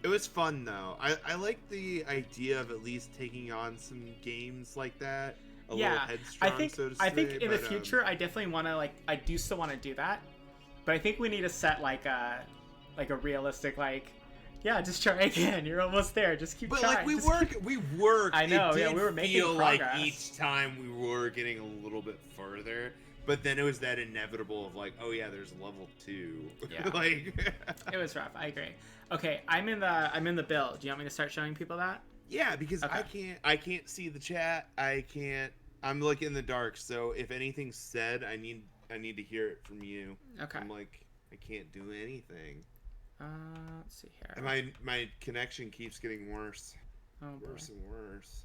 It was fun though. I like the idea of at least taking on some games like that. A little headstrong, so to say. I think in the future, I definitely want to I do still want to do that, but I think we need to set like a realistic just try again. You're almost there. Just keep trying. But we work. I know. We were making progress. Like each time we were getting a little bit further. But then it was that inevitable of like, oh yeah, there's level 2. Yeah. It was rough. I agree. Okay, I'm in the build. Do you want me to start showing people that? Yeah, because I can't see the chat. I'm like in the dark. So if anything's said, I need to hear it from you. Okay. I'm like, I can't do anything. Let's see here. And my connection keeps getting worse. Oh, worse and worse.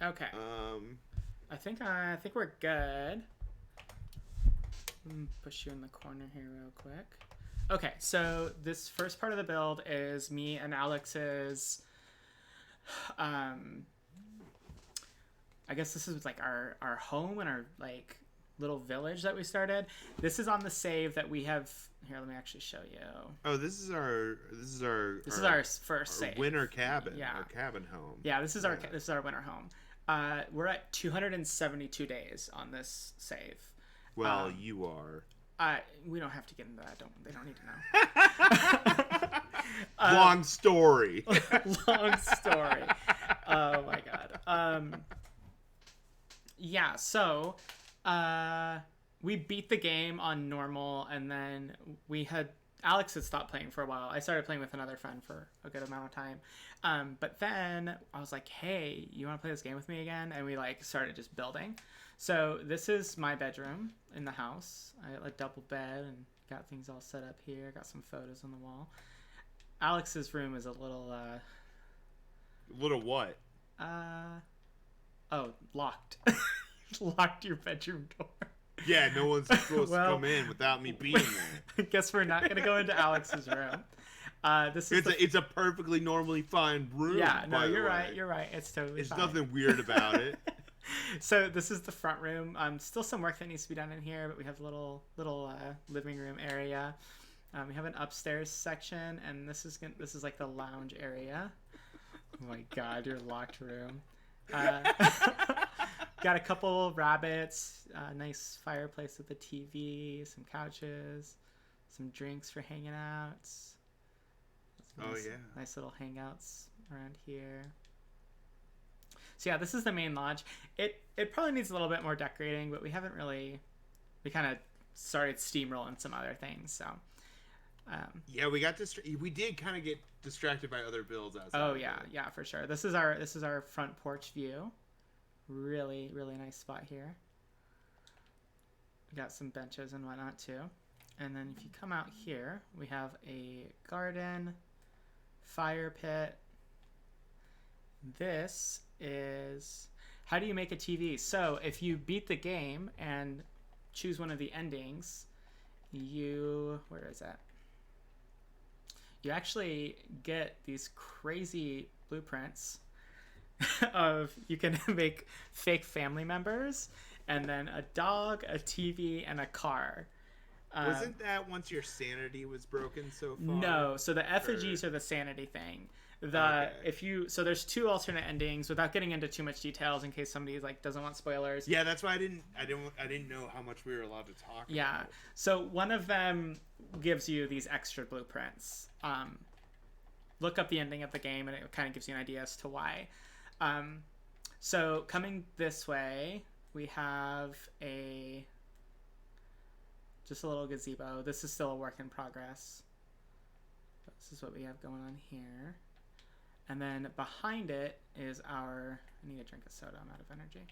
Okay. I think we're good. Let me push you in the corner here real quick. Okay, so this first part of the build is me and Alex's I guess this is like our home and our like little village that we started. This is on the save that we have here. Let me actually show you. Oh, this is our first save. Winter cabin. Yeah. Our cabin home. Yeah, this is our winter home. We're at 272 days on this save. Well, you are. We don't have to get into that. They don't need to know. Long story. Long story. Oh my god. Yeah. So, we beat the game on normal, and then Alex had stopped playing for a while. I started playing with another friend for a good amount of time. But then I was like, hey, you want to play this game with me again? And we started just building. So this is my bedroom in the house. I had a double bed and got things all set up here. Got some photos on the wall. Alex's room is a little Little what? Locked. Locked your bedroom door. Yeah, no one's supposed to come in without me being there. I guess we're not gonna go into Alex's room. It's a perfectly normally fine room. Yeah, no, you're right. You're right. It's totally fine. There's nothing weird about it. So this is the front room. Still some work that needs to be done in here, but we have a little living room area. We have an upstairs section, and this is like the lounge area. Oh my God, your locked room. Got a couple rabbits, nice fireplace with a TV, some couches, some drinks for hanging out. Nice little hangouts around here. So yeah, this is the main lodge. It probably needs a little bit more decorating, but we haven't really. We kind of started steamrolling some other things. So. Yeah, we did kind of get distracted by other builds outside. Oh yeah, for sure. This is our front porch view. Really, really nice spot here. We got some benches and whatnot too. And then if you come out here, we have a garden, fire pit. This is how do you make a TV? So if you beat the game and choose one of the endings, where is that? You actually get these crazy blueprints of you can make fake family members and then a dog, a TV, and a car. Wasn't that once your sanity was broken so far? No, so the effigies are the sanity thing. So there's two alternate endings without getting into too much details in case somebody doesn't want spoilers. Yeah, that's why I didn't know how much we were allowed to talk about. Yeah. So one of them gives you these extra blueprints. Look up the ending of the game and it kind of gives you an idea as to why. So coming this way, we have just a little gazebo. This is still a work in progress. This is what we have going on here. And then behind it is I need to drink a soda, I'm out of energy.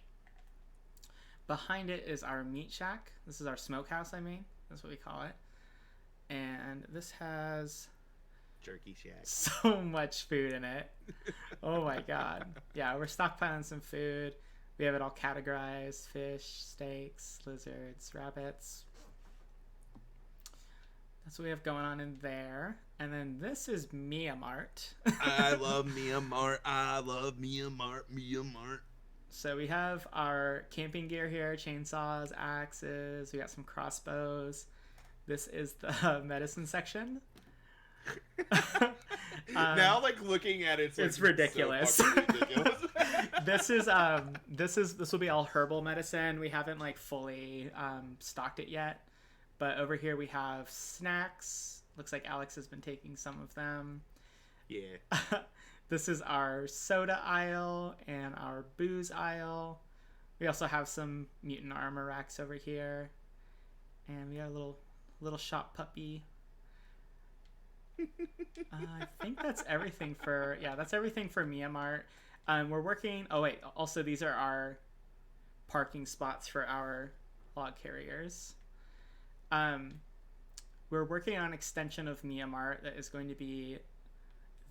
Behind it is our meat shack. This is our smokehouse, that's what we call it. And this has Jerky shack. So much food in it. Oh my God. Yeah, we're stockpiling some food. We have it all categorized: fish, steaks, lizards, rabbits. That's what we have going on in there. And then this is Mia Mart. I love Mia Mart. I love Mia Mart. Mia Mart. So we have our camping gear here: chainsaws, axes. We got some crossbows. This is the medicine section. Now, looking at it, it's ridiculous. So ridiculous. This will be all herbal medicine. We haven't fully stocked it yet, but over here we have snacks. Looks like Alex has been taking some of them. Yeah. This is our soda aisle and our booze aisle. We also have some mutant armor racks over here, and we got a little shop puppy. I think that's everything for Mia Mart. We're working. Oh wait, also these are our parking spots for our log carriers. We're working on an extension of Mia Mart that is going to be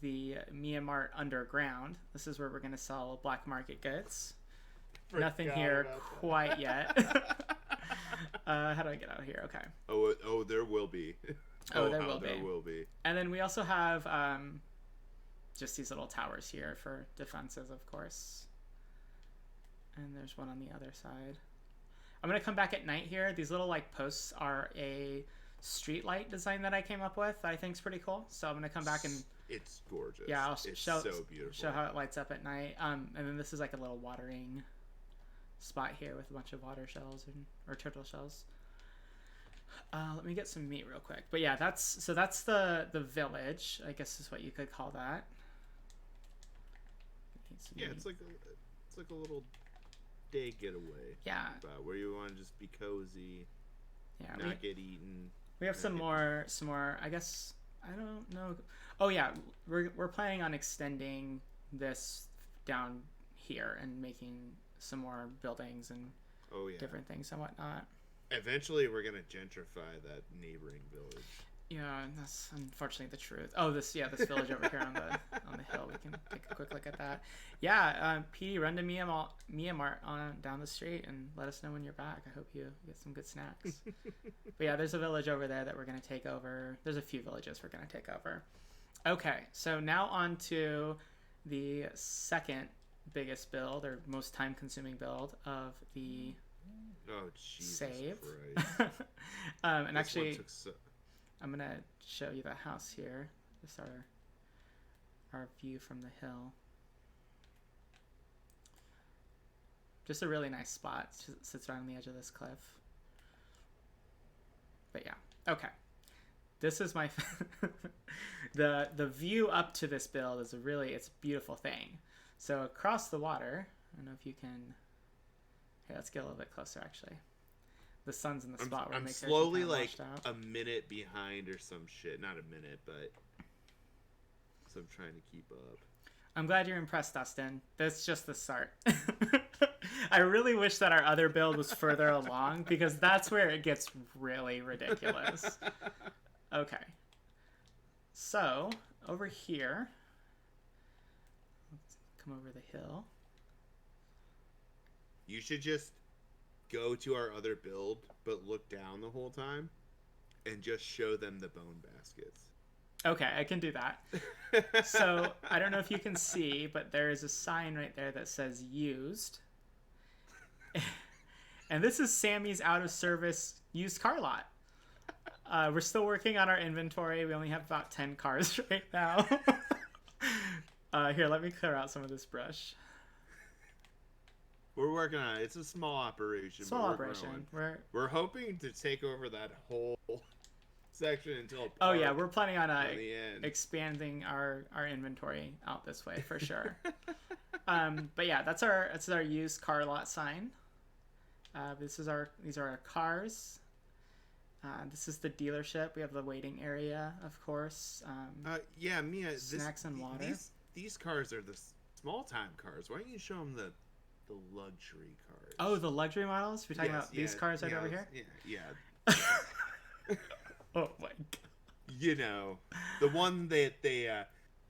the Mia Mart Underground. This is where we're going to sell black market goods. Nothing here quite yet. How do I get out here? Okay. Oh, there will be. There will be. And then we also have just these little towers here for defenses, of course. And there's one on the other side. I'm going to come back at night here. These little posts are a street light design that I came up with that I think is pretty cool. So I'm going to come back and... It's gorgeous. Yeah, it's so beautiful. Show how it lights up at night. And then this is a little watering spot here with a bunch of water shells or turtle shells. Let me get some meat real quick. But yeah, that's the village, I guess is what you could call that. Yeah, it's like a little day getaway. Yeah. Where you want to just be cozy. Yeah. Not get eaten. We have some more. I guess I don't know. Oh yeah, we're planning on extending this down here and making some more buildings and different things and whatnot. Eventually, we're gonna gentrify that neighboring village. Yeah, that's unfortunately the truth. Oh, this village over here on the hill. We can take a quick look at that. Yeah, Petey, run to Mia Mart on down the street and let us know when you're back. I hope you get some good snacks. But yeah, there's a village over there that we're gonna take over. There's a few villages we're gonna take over. Okay, so now on to the second biggest build or most time-consuming build of the save. And this actually, I'm gonna show you the house here. This is our view from the hill. Just a really nice spot. It sits right on the edge of this cliff. But yeah, okay. This is my the view up to this build is it's a beautiful thing. So across the water, I don't know if you can. Here, let's get a little bit closer. Actually, the sun's in the spot where it makes everything slowly like out. a minute behind or some shit. Not a minute, but so I'm trying to keep up. I'm glad you're impressed, Dustin. That's just the start. I really wish that our other build was further along because that's where it gets really ridiculous. Okay. So, over here, let's come over the hill. You should just go to our other build, but look down the whole time and just show them the bone baskets. Okay, I can do that. So, I don't know if you can see, but there is a sign right there that says used. And this is Sammy's out of service used car lot. We're still working on our inventory. We only have about 10 cars right now. Here, let me clear out some of this brush. We're working on it. It's a small operation. We're hoping to take over that whole section until. Oh yeah, we're planning on expanding our inventory out this way for sure. But yeah, that's our used car lot sign. These are our cars. This is the dealership. We have the waiting area, of course. Yeah, Mia. Snacks and water. These cars are the small time cars. Why don't you show them the luxury cars? Oh, the luxury models? We're talking about these cars right over here? Yeah. Oh my god. You know, the one that they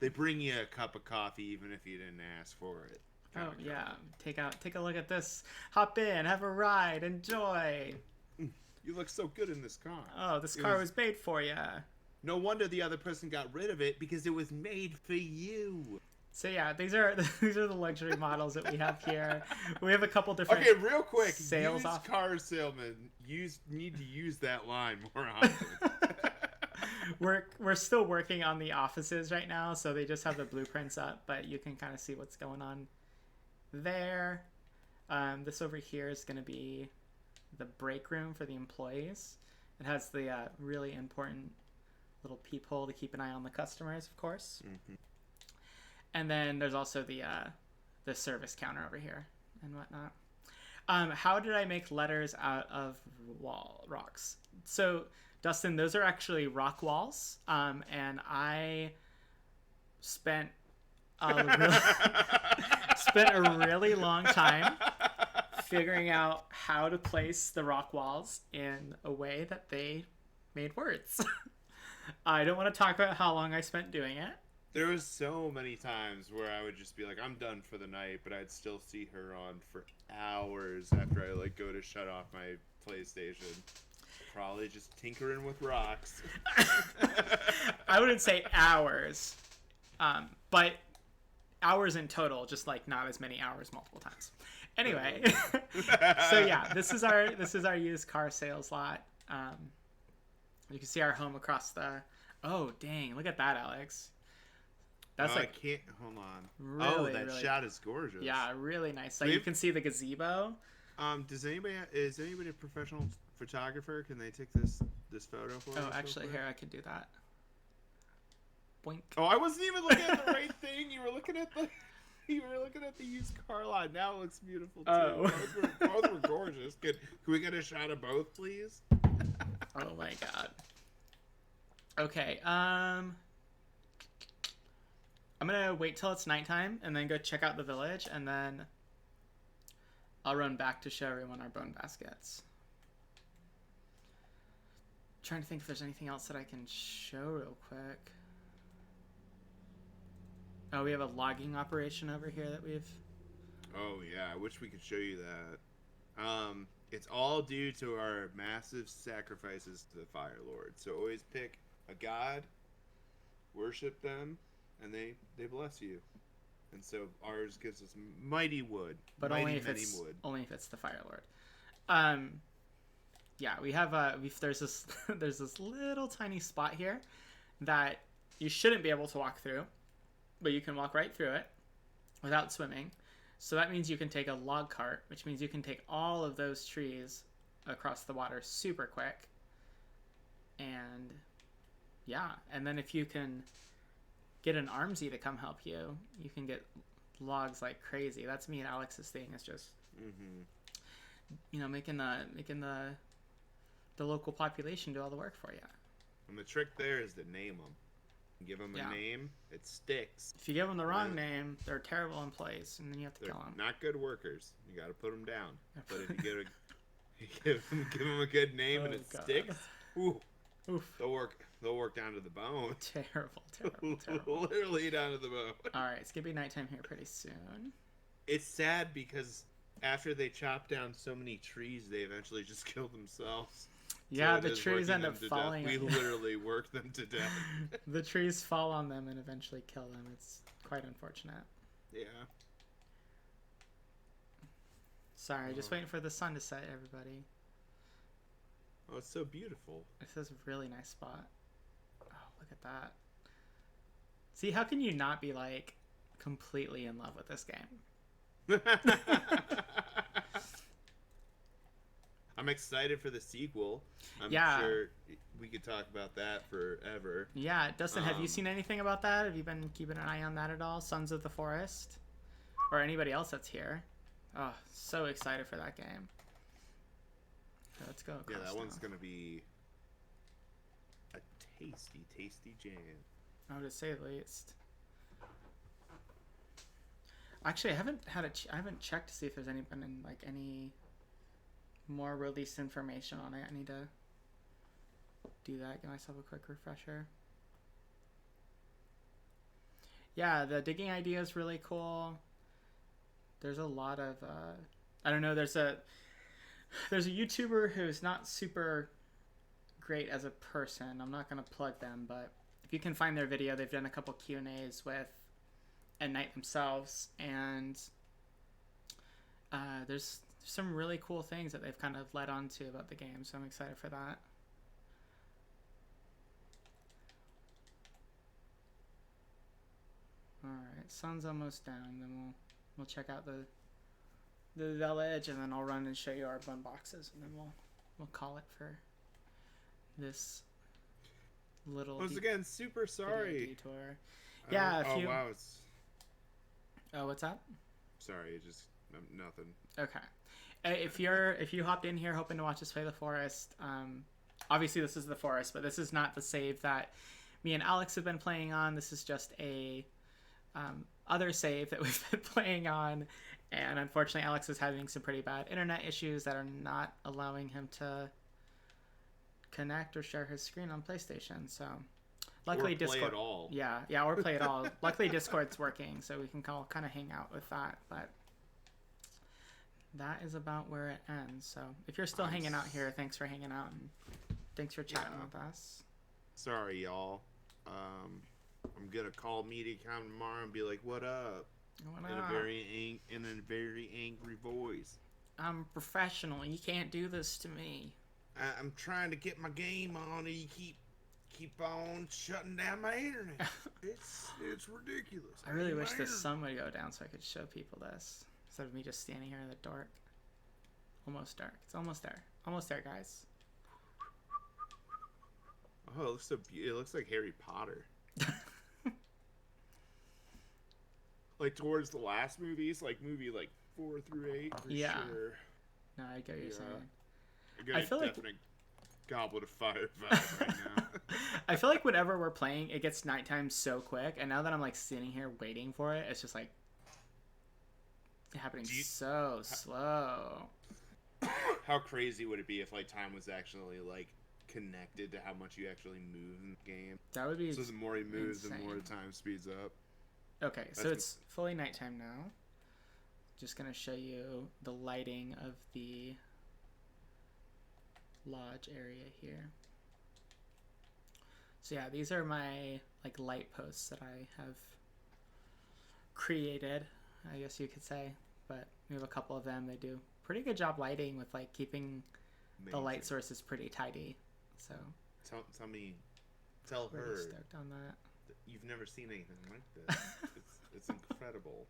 bring you a cup of coffee even if you didn't ask for it. Oh yeah. Take a look at this. Hop in, have a ride, enjoy. You look so good in this car. Oh, this car was made for you. No wonder the other person got rid of it because it was made for you. So yeah, these are the luxury models that we have here. We have a couple different. Okay, real quick. Sales used car salesmen need to use that line more often. We're still working on the offices right now, so they just have the blueprints up, but you can kind of see what's going on there. This over here is going to be the break room for the employees. It has the really important little peephole to keep an eye on the customers, of course. Mm-hmm. And then there's also the service counter over here and whatnot. How did I make letters out of rocks? So, Dustin, those are actually rock walls. And I spent spent a really long time figuring out how to place the rock walls in a way that they made words. I don't want to talk about how long I spent doing it. There was so many times where I would just be like, I'm done for the night, but I'd still see her on for hours after I go to shut off my PlayStation. Probably just tinkering with rocks. I wouldn't say hours, but hours in total, just not as many hours multiple times. Anyway, so yeah, this is our used car sales lot. You can see our home across the. Oh dang! Look at that, Alex. That's I can't. Hold on. Really, that really, shot is gorgeous. Yeah, really nice. You can see the gazebo. Is anybody a professional photographer? Can they take this photo for us? Oh, actually, here I could do that. Boink. Oh, I wasn't even looking at the right thing. You were looking at the used car lot. Now it looks beautiful too. Oh. Both were gorgeous. Can we get a shot of both, please? Oh my god. Okay. I'm gonna wait till it's nighttime and then go check out the village, and then I'll run back to show everyone our bone baskets. trying to think if there's anything else that I can show real quick. Oh, we have a logging operation over here that we've... Oh, yeah. I wish we could show you that. It's all due to our massive sacrifices to the Fire Lord. So always pick a god, worship them, and they bless you. And so ours gives us mighty wood. But mighty, only if it's the Fire Lord. Yeah, we have there's this there's this little tiny spot here that you shouldn't be able to walk through, but you can walk right through it without swimming. So that means you can take a log cart, which means you can take all of those trees across the water super quick. And yeah, and then if you can get an armsy to come help you, you can get logs like crazy. That's me and Alex's thing, is just making the local population do all the work for you. And the trick there is to name them. Give them a name, it sticks. If you give them the wrong name, they're terrible employees, and then you have to kill them. Not good workers. You got to put them down. But if you give them a good name and it sticks, oof. They'll work down to the bone. Terrible. Literally down to the bone. All right, it's gonna be nighttime here pretty soon. It's sad because after they chop down so many trees, they eventually just kill themselves. Yeah, so the trees end up falling. We literally work them to death. The trees fall on them and eventually kill them. It's quite unfortunate. Yeah. Sorry, just waiting for the sun to set, everybody. Oh, it's so beautiful. This is a really nice spot. Oh, look at that. See, how can you not be, like, completely in love with this game? I'm excited for the sequel. I'm sure we could talk about that forever. Yeah, Dustin, have you seen anything about that? Have you been keeping an eye on that at all? Sons of the Forest? Or anybody else that's here? Oh, so excited for that game. Let's go. Yeah, that one's going to be a tasty jam. I would say the least. Actually, I haven't checked to see if there's any more released information on it. I need to do that. Give myself a quick refresher. Yeah, the digging idea is really cool. There's a lot of I don't know. There's a YouTuber who's not super great as a person. I'm not gonna plug them, but if you can find their video, they've done a couple Q&As with At Night themselves, and there's some really cool things that they've kind of led on to about the game, so I'm excited for that. Alright, sun's almost down, then we'll check out the village, and then I'll run and show you our bun boxes, and then we'll call it for this little once again, super sorry detour. Yeah, wow, oh, what's that? Sorry, it just nothing. Okay. If you hopped in here hoping to watch us play the forest, obviously this is the forest, but this is not the save that me and Alex have been playing on. This is just a other save that we've been playing on, and unfortunately Alex is having some pretty bad internet issues that are not allowing him to connect or share his screen on PlayStation. So luckily Discord, play at all. Yeah, or play it all. Luckily Discord's working, so we can kind of hang out with that, but that is about where it ends. So if you're still hanging out here, thanks for hanging out, and thanks for chatting with us. Sorry, y'all. I'm gonna call MediaCom tomorrow and be like, "What up?" In a very angry voice. I'm professional. You can't do this to me. I'm trying to get my game on, and you keep on shutting down my internet. It's ridiculous. I really wish the sun would go down so I could show people this instead of me just standing here in the dark. Almost dark. It's almost there. Almost there, guys. Oh, it looks so beautiful. It looks like Harry Potter. Like towards the last movies, like movie 4 through 8 for sure. No, I get what you're saying. I feel like Goblet of Fire vibe right now. I feel like whenever we're playing, it gets nighttime so quick, and now that I'm like sitting here waiting for it, it's just like happening so slow. How crazy would it be if like time was actually like connected to how much you actually move in the game. That would be so the more he moves, insane. the more the time speeds up. Okay, so it's fully nighttime now. Just gonna show you the lighting of the lodge area here. So yeah, these are my like light posts that I have created, I guess you could say. But we have a couple of them. They do pretty good job lighting with like keeping the light sources pretty tidy. So tell her stoked on that. You've never seen anything like this. it's incredible.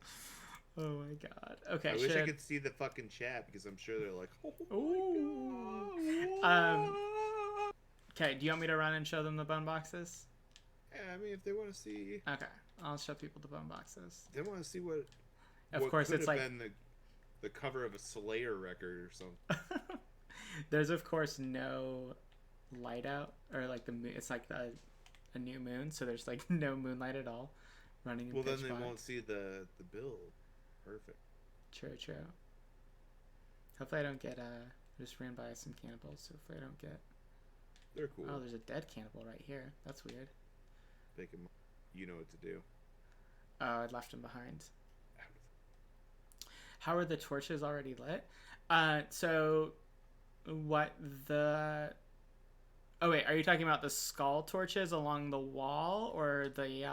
Oh my god. Okay. I wish I could see the fucking chat because I'm sure they're like, okay, do you want me to run and show them the bone boxes? Yeah, I mean, if they want to see. Okay, I'll show people the bone boxes. They want to see what. Of course, it's like been the cover of a Slayer record or something. There's of course no light out, or like the moon. It's like a new moon, so there's like no moonlight at all running. Well, then they won't see the build. Perfect. True. Hopefully I don't get I just ran by some cannibals, so hopefully I don't get. They're cool. Oh, there's a dead cannibal right here. That's weird. You know what to do. Oh, I left him behind. How are the torches already lit? So what the... Oh wait, are you talking about the skull torches along the wall, or the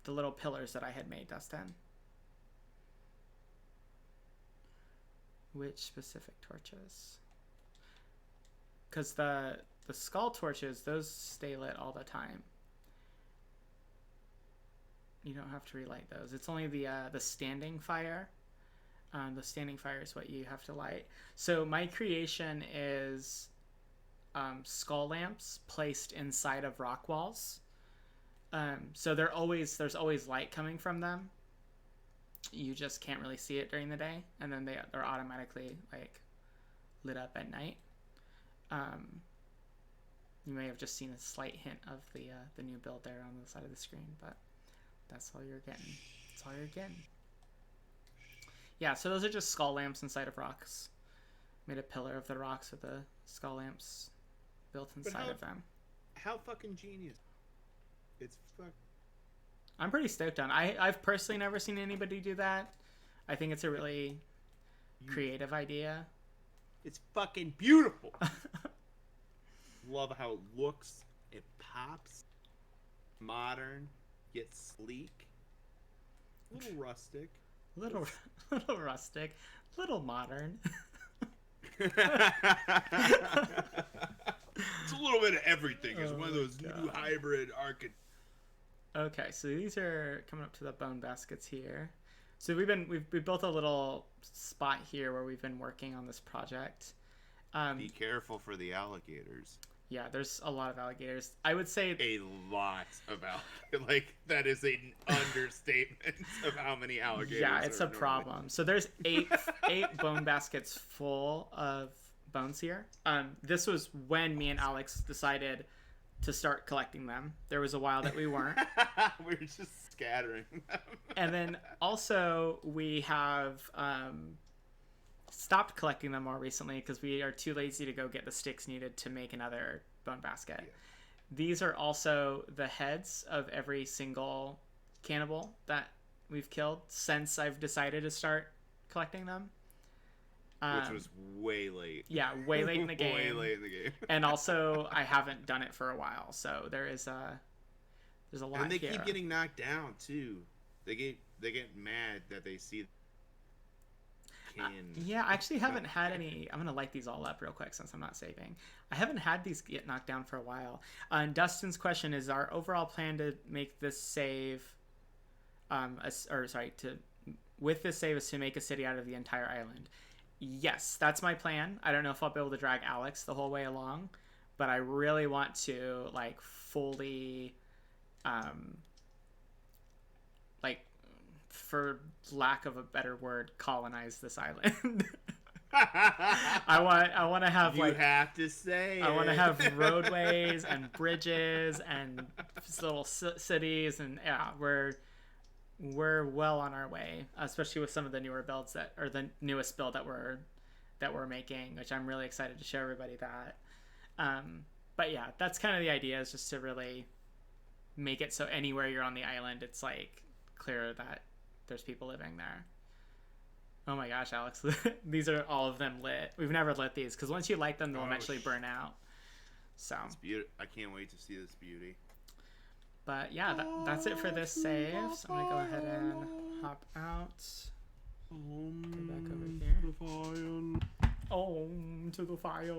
little pillars that I had made, Dustin? Which specific torches? Because the skull torches, those stay lit all the time. You don't have to relight those. It's only the standing fire. The standing fire is what you have to light. So my creation is skull lamps placed inside of rock walls. So there's always light coming from them. You just can't really see it during the day, and then they're automatically like lit up at night. You may have just seen a slight hint of the new build there on the side of the screen, but that's all you're getting. That's all you're getting. Yeah, so those are just skull lamps inside of rocks. Made a pillar of the rocks with the skull lamps built inside of them. How fucking genius. It's fuck. I'm pretty stoked on. I've personally never seen anybody do that. I think it's a really creative idea. It's fucking beautiful. Love how it looks. It pops. Modern, yet sleek. A little rustic. Little rustic. Little modern. It's a little bit of everything. It's one of those new hybrid architects. Okay, so these are coming up to the bone baskets here. So we've built a little spot here where we've been working on this project. Be careful for the alligators. Yeah, there's a lot of alligators. I would say a lot of alligators. Like, that is an understatement of how many alligators. Yeah, it's a problem. So there's eight bone baskets full of bones here. This was when me and Alex decided to start collecting them. There was a while that we weren't. We were just scattering them. And then also we have stopped collecting them more recently because we are too lazy to go get the sticks needed to make another bone basket. Yeah. These are also the heads of every single cannibal that we've killed since I've decided to start collecting them. Which was way late. Yeah, way late in the game. Way late in the game. And also, I haven't done it for a while, so there's a lot. And they here. keep getting knocked down too. They get mad that they see. Yeah, I actually haven't had any. I'm gonna light these all up real quick since I'm not saving. I haven't had these get knocked down for a while. Dustin's question is: our overall plan to make this save, with this save is to make a city out of the entire island. Yes, that's my plan. I don't know if I'll be able to drag Alex the whole way along, but I really want to like fully, for lack of a better word, colonize this island. I want to have you have to say I want to have roadways and bridges and little cities, and yeah, we're well on our way, especially with some of the newer builds or the newest build that we're making, which I'm really excited to show everybody that. But yeah, that's kind of the idea, is just to really make it so anywhere you're on the island, it's like clear that there's people living there. Oh my gosh, Alex, these are all of them lit. We've never lit these because once you light them, they'll eventually burn out. So it's beautiful. I can't wait to see this beauty. But yeah, that's it for this save. So I'm gonna go ahead and hop out. Go back over here. To the fire.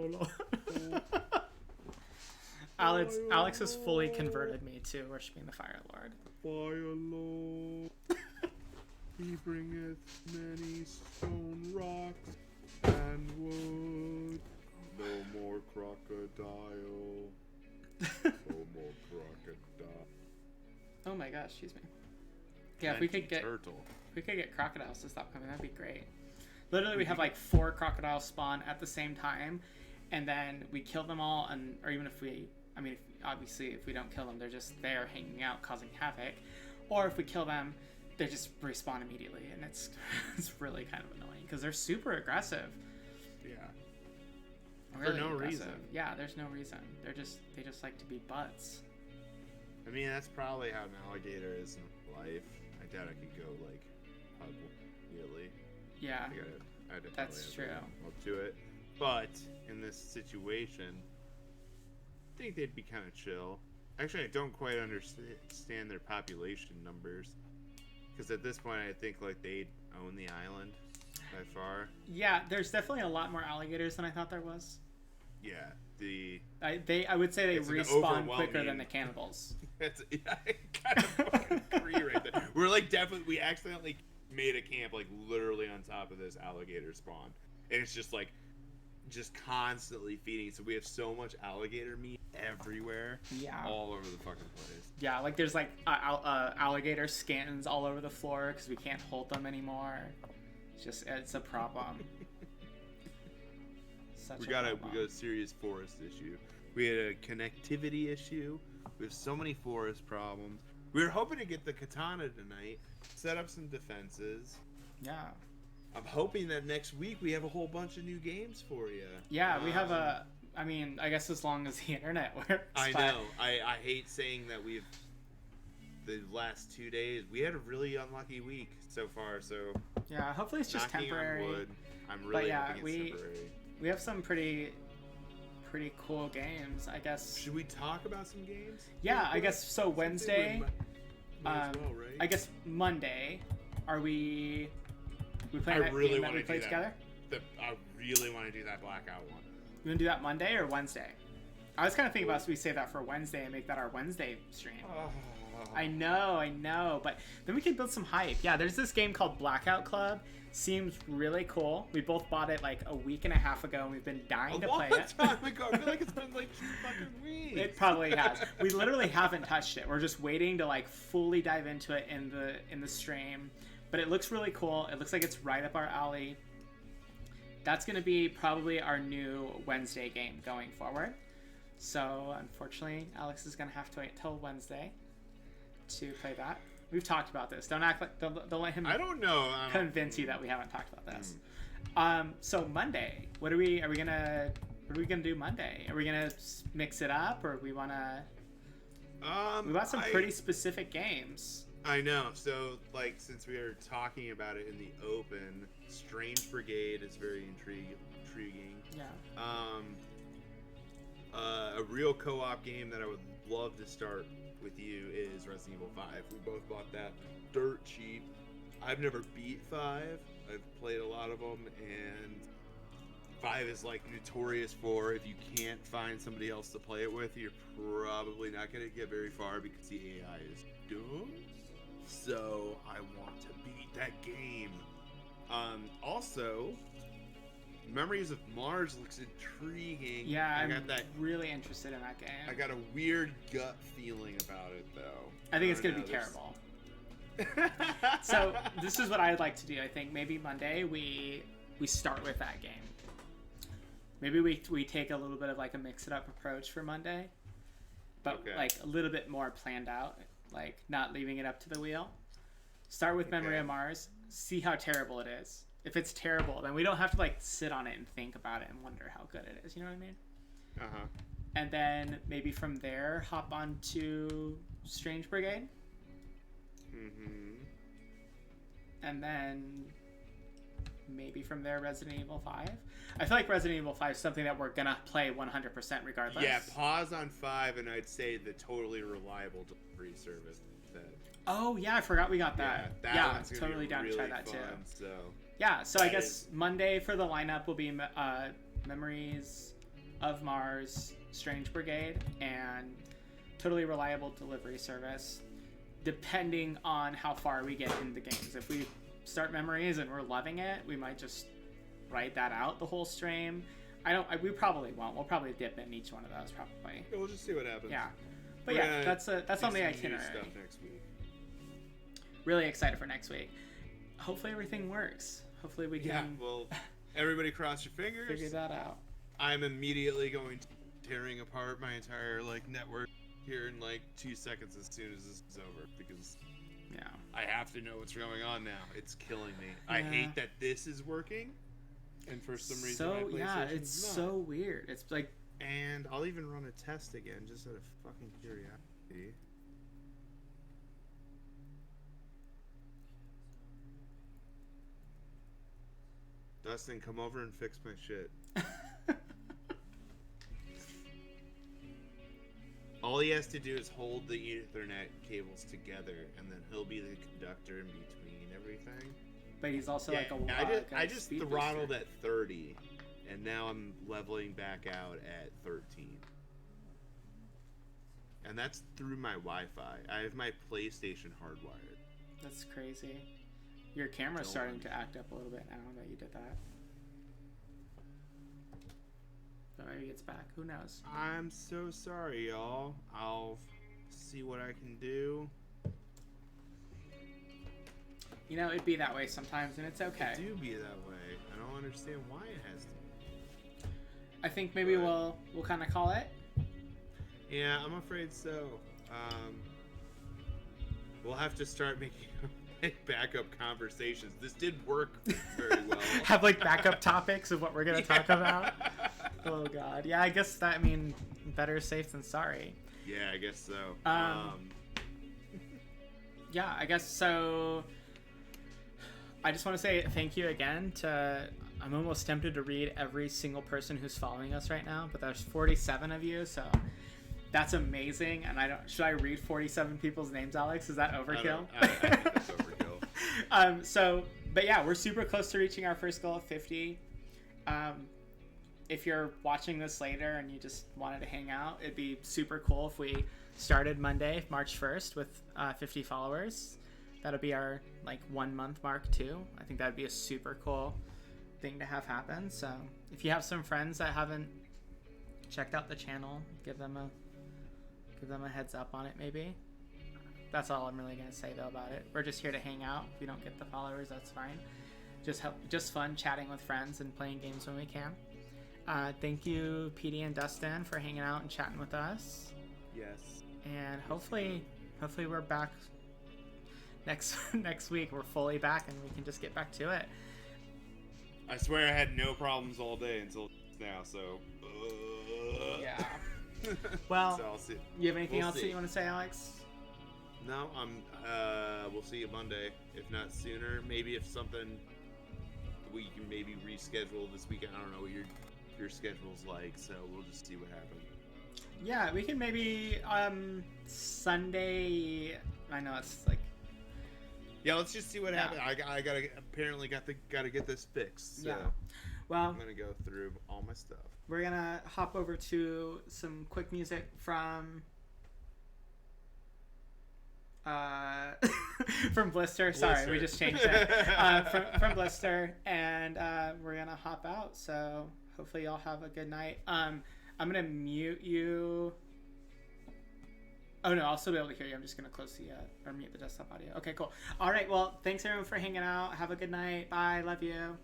Alex has fully converted me to worshiping the Fire Lord. Fire Lord, he bringeth many stone rocks and wood. No more crocodile. No more crocodile. Oh my gosh, excuse me. Yeah, if we could get crocodiles to stop coming, that'd be great. Literally, we have like 4 crocodiles spawn at the same time, and then we kill them all, or even if we, obviously if we don't kill them, they're just there hanging out causing havoc. Or if we kill them, they just respawn immediately, and it's really kind of annoying because they're super aggressive. Yeah. Really for no aggressive. reason. Yeah, there's no reason. They just like to be butts. I mean, that's probably how an alligator is in life. I doubt I could go like hug immediately. Yeah, that's true. Up to it, but in this situation, I think they'd be kind of chill. Actually, I don't quite understand their population numbers, because at this point, I think like they'd own the island by far. Yeah, there's definitely a lot more alligators than I thought there was. Yeah, I would say they respawn quicker than the cannibals. I kind of fucking agree right there. We accidentally made a camp like literally on top of this alligator spawn, and it's just constantly feeding. So we have so much alligator meat everywhere. Yeah, all over the fucking place. Yeah, like there's like alligator skins all over the floor because we can't hold them anymore. It's a problem. We got a serious forest issue. We had a connectivity issue. We have so many forest problems. We were hoping to get the katana tonight, set up some defenses. Yeah. I'm hoping that next week we have a whole bunch of new games for you. Yeah, we have I guess as long as the internet works. I know. I hate saying that the last 2 days, we had a really unlucky week so far, so. Yeah, hopefully it's just temporary. On wood, I'm really hoping it's temporary. We have some pretty cool games, I guess. Should we talk about some games? Yeah, I guess so. Wednesday, might as well, right? I guess Monday, are we playing that game that we played together? I really want to do that Blackout one. You want to do that Monday or Wednesday? I was kind of thinking about we save that for Wednesday and make that our Wednesday stream. I know, but then we can build some hype. Yeah, there's this game called Blackout Club. Seems really cool. We both bought it like a week and a half ago, and we've been dying to play it. A long time ago. I feel like it's been like 2 fucking weeks. It probably has. We literally haven't touched it. We're just waiting to like fully dive into it in the stream. But it looks really cool. It looks like it's right up our alley. That's going to be probably our new Wednesday game going forward. So unfortunately, Alex is going to have to wait till Wednesday to play that. We've talked about this. Don't act like don't let him. I don't know. Convince you that we haven't talked about this. So Monday, what are we gonna do Monday? Are we gonna mix it up, or we wanna? We got some pretty specific games. I know. So like, since we are talking about it in the open, Strange Brigade is very intriguing. Yeah. A real co-op game that I would love to start with you is Resident Evil 5. We both bought that dirt cheap. I've never beat 5. I've played a lot of them, and 5 is like notorious for if you can't find somebody else to play it with, you're probably not going to get very far because the AI is dumb. So I want to beat that game. Also, Memories of Mars looks intriguing. Yeah, I'm really interested in that game. I got a weird gut feeling about it, though. I think it's going to be terrible. So this is what I'd like to do. I think maybe Monday we start with that game. Maybe we take a little bit of like a mix it up approach for Monday, but like a little bit more planned out, like not leaving it up to the wheel. Start with Memory of Mars. See how terrible it is. If it's terrible, then we don't have to like sit on it and think about it and wonder how good it is. You know what I mean? And then maybe from there hop on to Strange Brigade. And then maybe from there Resident Evil 5. I feel like Resident Evil 5 is something that we're gonna play 100% regardless. Yeah, pause on 5, and I'd say the totally reliable delivery service. Oh yeah, I forgot we got that. Yeah, totally down really to try that fun, too. So yeah, so I guess Monday for the lineup will be Memories of Mars, Strange Brigade, and totally reliable delivery service. Depending on how far we get in the games, if we start Memories and we're loving it, we might just write that out the whole stream. We probably won't. We'll probably dip in each one of those probably. We'll just see what happens. Yeah, but yeah, that's on the itinerary. Stuff next week. Really excited for next week. Hopefully everything works. Hopefully we can. Yeah. Well, everybody cross your fingers. Figure that out. I'm immediately going to tearing apart my entire network here in 2 seconds as soon as this is over, because I have to know what's going on now. It's killing me. I hate that this is working, and for some reason my PlayStation's it's not. so weird. It's like, and I'll even run a test again just out of fucking curiosity. Dustin, come over and fix my shit. All he has to do is hold the Ethernet cables together, and then he'll be the conductor in between everything. But he's also I just throttled at 30, and now I'm leveling back out at 13. And that's through my Wi-Fi. I have my PlayStation hardwired. That's crazy. Your camera's starting to act up a little bit now that you did that. But maybe it's back. Who knows? I'm so sorry, y'all. I'll see what I can do. You know, it'd be that way sometimes, and it's okay. It do be that way. I don't understand why it has to. I think maybe we'll kind of call it. Yeah, I'm afraid so. We'll have to start making backup conversations. This did work very well. Have backup topics of what we're gonna talk about. Oh god. Yeah, I guess that better safe than sorry. Yeah, I guess so. Yeah, I guess so. I just want to say thank you again to. I'm almost tempted to read every single person who's following us right now, but there's 47 of you, so that's amazing. And should I read 47 people's names, Alex? Is that overkill? I think that's overkill. But yeah, we're super close to reaching our first goal of 50. If you're watching this later and you just wanted to hang out, it'd be super cool if we started Monday, March 1st with 50 followers. That'll be our 1 month mark too. I think that'd be a super cool thing to have happen. So if you have some friends that haven't checked out the channel, give them a heads up on it maybe. That's all I'm really gonna say though about it. We're just here to hang out. If you don't get the followers, that's fine. Just fun chatting with friends and playing games when we can. Thank you, PD and Dustin, for hanging out and chatting with us. Yes. And hopefully we're back next week. We're fully back and we can just get back to it. I swear I had no problems all day until now. So. Yeah. Well, so you have anything else that you want to say, Alex? No, we'll see you Monday, if not sooner. Maybe if something we can maybe reschedule this weekend. I don't know what your schedule's like, so we'll just see what happens. Yeah, we can maybe Sunday. I know it's Yeah, let's just see what happens. I gotta get this fixed. So yeah. Well, I'm gonna go through all my stuff. We're gonna hop over to some quick music from from Blister. Sorry, we just changed it. From Blister, and we're gonna hop out. So hopefully y'all have a good night. I'm gonna mute you. Oh no, I'll still be able to hear you. I'm just gonna close the or mute the desktop audio. Okay, cool. All right. Well, thanks everyone for hanging out. Have a good night. Bye. Love you.